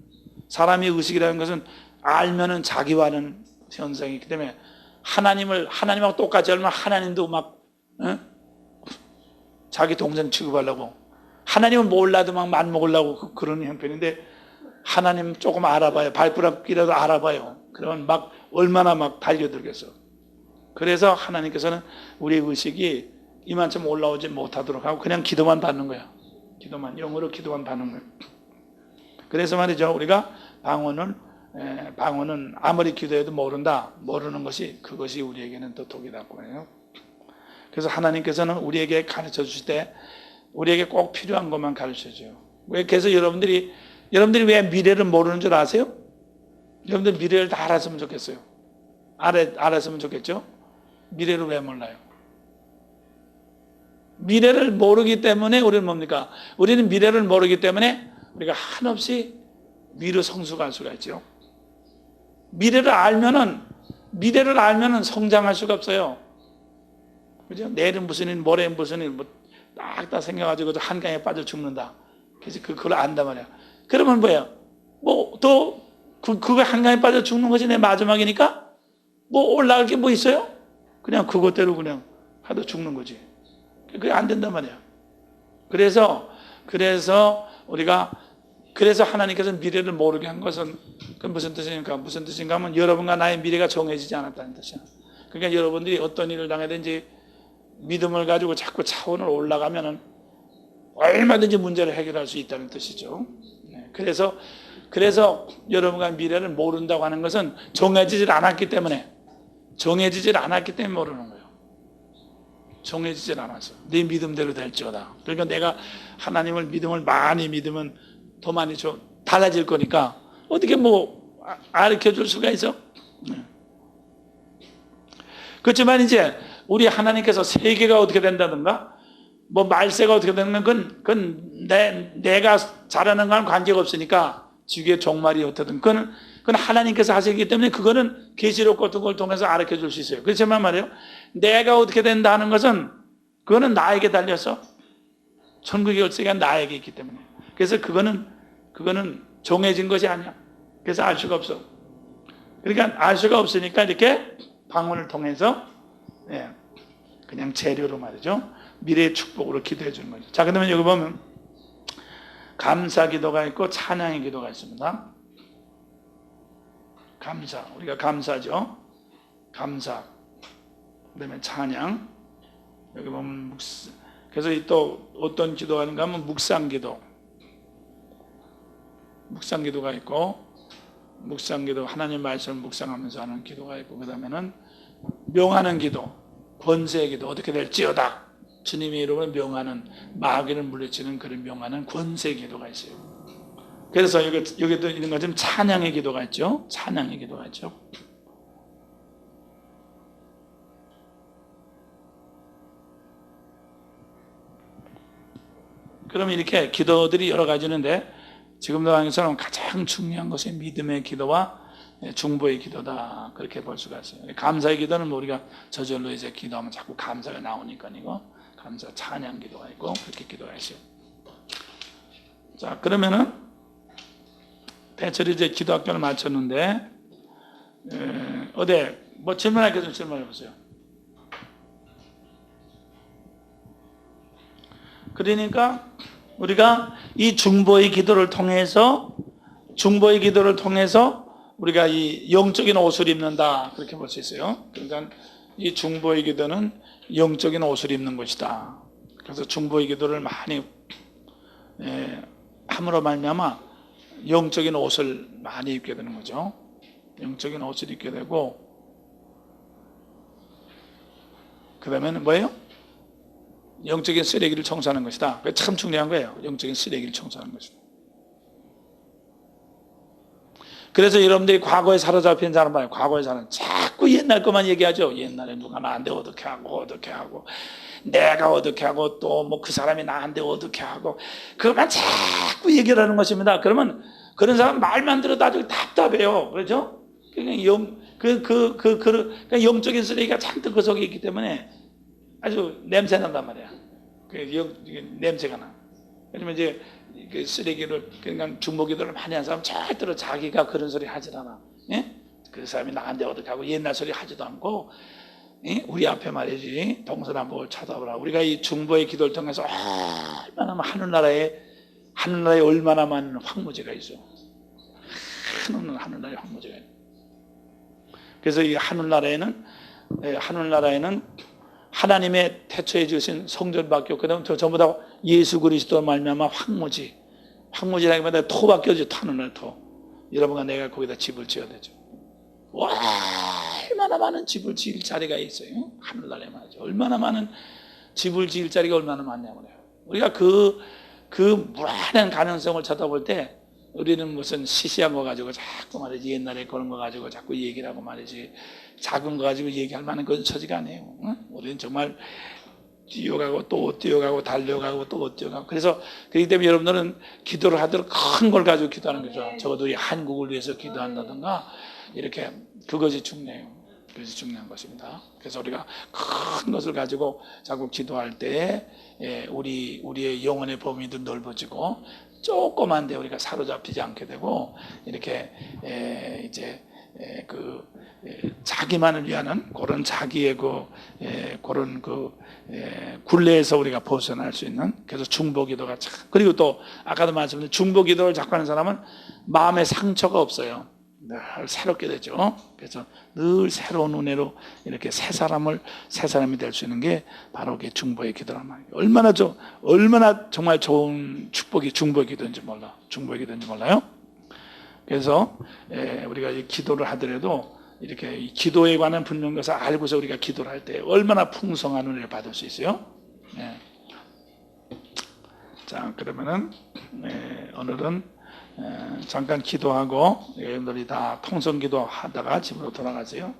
사람의 의식이라는 것은 알면은 자기와는 현상이 있기 때문에 하나님하고 똑같이 알면 하나님도 막 자기 동생 취급하려고, 하나님을 몰라도 막 맘먹으려고 그런 형편인데, 하나님 조금 알아봐요. 발가락이라도 알아봐요. 그러면 막 얼마나 막 달려들겠어. 그래서 하나님께서는 우리의 의식이 이만큼 올라오지 못하도록 하고 그냥 기도만 받는 거야. 영으로 기도만 받는 거야. 그래서 말이죠, 우리가 방언은 아무리 기도해도 모르는 것이, 그것이 우리에게는 더 독이 닿고 해요. 그래서 하나님께서는 우리에게 가르쳐 주실 때 우리에게 꼭 필요한 것만 가르쳐 줘요. 그래서 여러분들이 왜 미래를 모르는 줄 아세요? 여러분들 미래를 다 알았으면 좋겠어요. 알았으면 좋겠죠? 미래를 왜 몰라요? 미래를 모르기 때문에 우리는 뭡니까? 우리는 미래를 모르기 때문에 우리가 한없이 위로 성숙할 수가 있죠. 미래를 알면은 성장할 수가 없어요. 그죠? 내일은 무슨 일, 모레는 무슨 일, 딱 생겨가지고 한강에 빠져 죽는다. 그래서 그걸 안단 말이야. 그러면 뭐예요? 그거 한강에 빠져 죽는 것이 내 마지막이니까 올라갈 게 뭐 있어요? 그냥 그것대로 그냥 하도 죽는 거지. 그게 안 된단 말이야. 그래서 하나님께서 미래를 모르게 한 것은 그 무슨 뜻인가 하면 여러분과 나의 미래가 정해지지 않았다는 뜻이야. 그러니까 여러분들이 어떤 일을 당하든지 믿음을 가지고 자꾸 차원을 올라가면은 얼마든지 문제를 해결할 수 있다는 뜻이죠. 그래서 여러분과 미래를 모른다고 하는 것은 정해지질 않았기 때문에 모르는 거예요. 정해지질 않아서 네 믿음대로 될지어다. 그러니까 내가 하나님을 믿음을 많이 믿으면 더 많이 달라질 거니까 어떻게 가르쳐 줄 수가 있어? 그렇지만 이제 우리 하나님께서 세계가 어떻게 된다든가 말세가 어떻게 되는 건 내가 잘하는 건 관계가 없으니까, 지구의 종말이 어떻든 그건 하나님께서 하시기 때문에 그거는 계시록 같은 걸 통해서 알려 줄 수 있어요. 그렇지만 말이에요, 내가 어떻게 된다 하는 것은 그거는 나에게 달려서 천국의 열쇠가 나에게 있기 때문에, 그래서 그거는 정해진 것이 아니야. 그래서 알 수가 없어. 그러니까 알 수가 없으니까 이렇게 방언을 통해서 그냥 재료로 말이죠, 미래의 축복으로 기도해 주는 거죠. 자, 그러면 여기 보면 감사 기도가 있고 찬양의 기도가 있습니다. 우리가 감사죠. 감사. 그다음에 찬양. 여기 보면 그래서 또 어떤 기도가 있는가 하면 묵상기도. 묵상기도가 있고, 묵상기도, 하나님 말씀을 묵상하면서 하는 기도가 있고, 그다음에는 명하는 기도, 권세의 기도, 어떻게 될지어다. 주님의 이름을 명하는, 마귀를 물리치는 그런 명하는 권세의 기도가 있어요. 그래서 여기도 있는 것처럼 찬양의 기도가 있죠. 찬양의 기도가 있죠. 그럼 이렇게 기도들이 여러 가지 있는데, 지금도 하면서는 가장 중요한 것이 믿음의 기도와 중보의 기도다, 그렇게 볼 수가 있어요. 감사의 기도는 우리가 저절로 이제 기도하면 자꾸 감사가 나오니까 이거. 감사 찬양 기도가 있고 그렇게 기도하시오. 자, 그러면은 대체로 이제 기도학교를 마쳤는데 어디 뭐 질문할 게 좀 질문해 보세요. 그러니까 우리가 이 중보의 기도를 통해서 우리가 이 영적인 옷을 입는다 그렇게 볼 수 있어요. 그러니까 이 중보의 기도는 영적인 옷을 입는 것이다. 그래서 중보의 기도를 많이 함으로 말미암아 영적인 옷을 많이 입게 되는 거죠. 영적인 옷을 입게 되고 그 다음에는 뭐예요? 영적인 쓰레기를 청소하는 것이다. 그게 참 중요한 거예요. 영적인 쓰레기를 청소하는 것이다. 그래서 여러분들이 과거에 사로잡힌 사람 봐요. 과거에 사람 자꾸 옛날 것만 얘기하죠. 옛날에 누가 나한테 어떻게 하고 내가 어떻게 하고 또 뭐 그 사람이 나한테 어떻게 하고 그것만 자꾸 얘기를 하는 것입니다. 그러면 그런 사람 말만 들어도 아주 답답해요. 그렇죠? 그러니까 영적인 쓰레기가 잔뜩 그 속에 있기 때문에 아주 냄새 난단 말이야. 냄새가 나. 왜냐면 이제 그 쓰레기를 그러니까 중보기도를 많이 한 사람 절대로 자기가 그런 소리 하질 않아. 예? 그 사람이 나한테 어떻게 하고 옛날 소리 하지도 않고 예? 우리 앞에 말이지 동서남북을 쳐다보라. 우리가 이 중보의 기도를 통해서 얼마나 하늘나라에 얼마나 많은 황무지가 있어. 하늘나라에 황무지가 있어. 그래서 이 하늘나라에는 하나님의 태초에 주신 성전밖에 없거든. 전부 다 예수 그리스도 말미암아 황무지라는 게 토밖에 없죠. 하늘나라 토. 여러분과 내가 거기다 집을 지어야 되죠. 와, 얼마나 많은 집을 지을 자리가 있어요. 하늘나라에 말이죠. 얼마나 많은 집을 지을 자리가 얼마나 많냐고 그래요. 우리가 그 무한한 가능성을 쳐다볼 때 우리는 무슨 시시한 거 가지고 자꾸 말이지 옛날에 그런 거 가지고 자꾸 얘기를 하고 말이지 작은 거 가지고 얘기할 만한 그런 처지가 아니에요. 우리는 정말 뛰어가고 또 뛰어가고 달려가고 또 뛰어가고 그래서 그렇기 때문에 여러분들은 기도를 하도록 큰 걸 가지고 기도하는 거죠. 적어도 이 한국을 위해서 기도한다든가 이렇게 그것이 중요해요. 그것이 중요한 것입니다. 그래서 우리가 큰 것을 가지고 자꾸 기도할 때 우리의 영혼의 범위도 넓어지고 조그만데 우리가 사로잡히지 않게 되고 이렇게 이제 자기만을 위하는 그런 자기의 그런 굴레에서 우리가 벗어날 수 있는 그래서 중보기도가 참 그리고 또 아까도 말씀드린 중보기도를 자꾸 하는 사람은 마음에 상처가 없어요. 늘 새롭게 되죠. 그래서 늘 새로운 은혜로 이렇게 새 사람이 될 수 있는 게 바로 그 중보의 기도란 말이에요. 얼마나 정말 좋은 축복이 중보의 기도인지 몰라요. 그래서 우리가 이 기도를 하더라도 이렇게 이 기도에 관한 분명한 것을 알고서 우리가 기도를 할 때 얼마나 풍성한 은혜를 받을 수 있어요. 자, 그러면은 오늘은 잠깐 기도하고 여러분들이 다 통성기도 하다가 집으로 돌아가세요.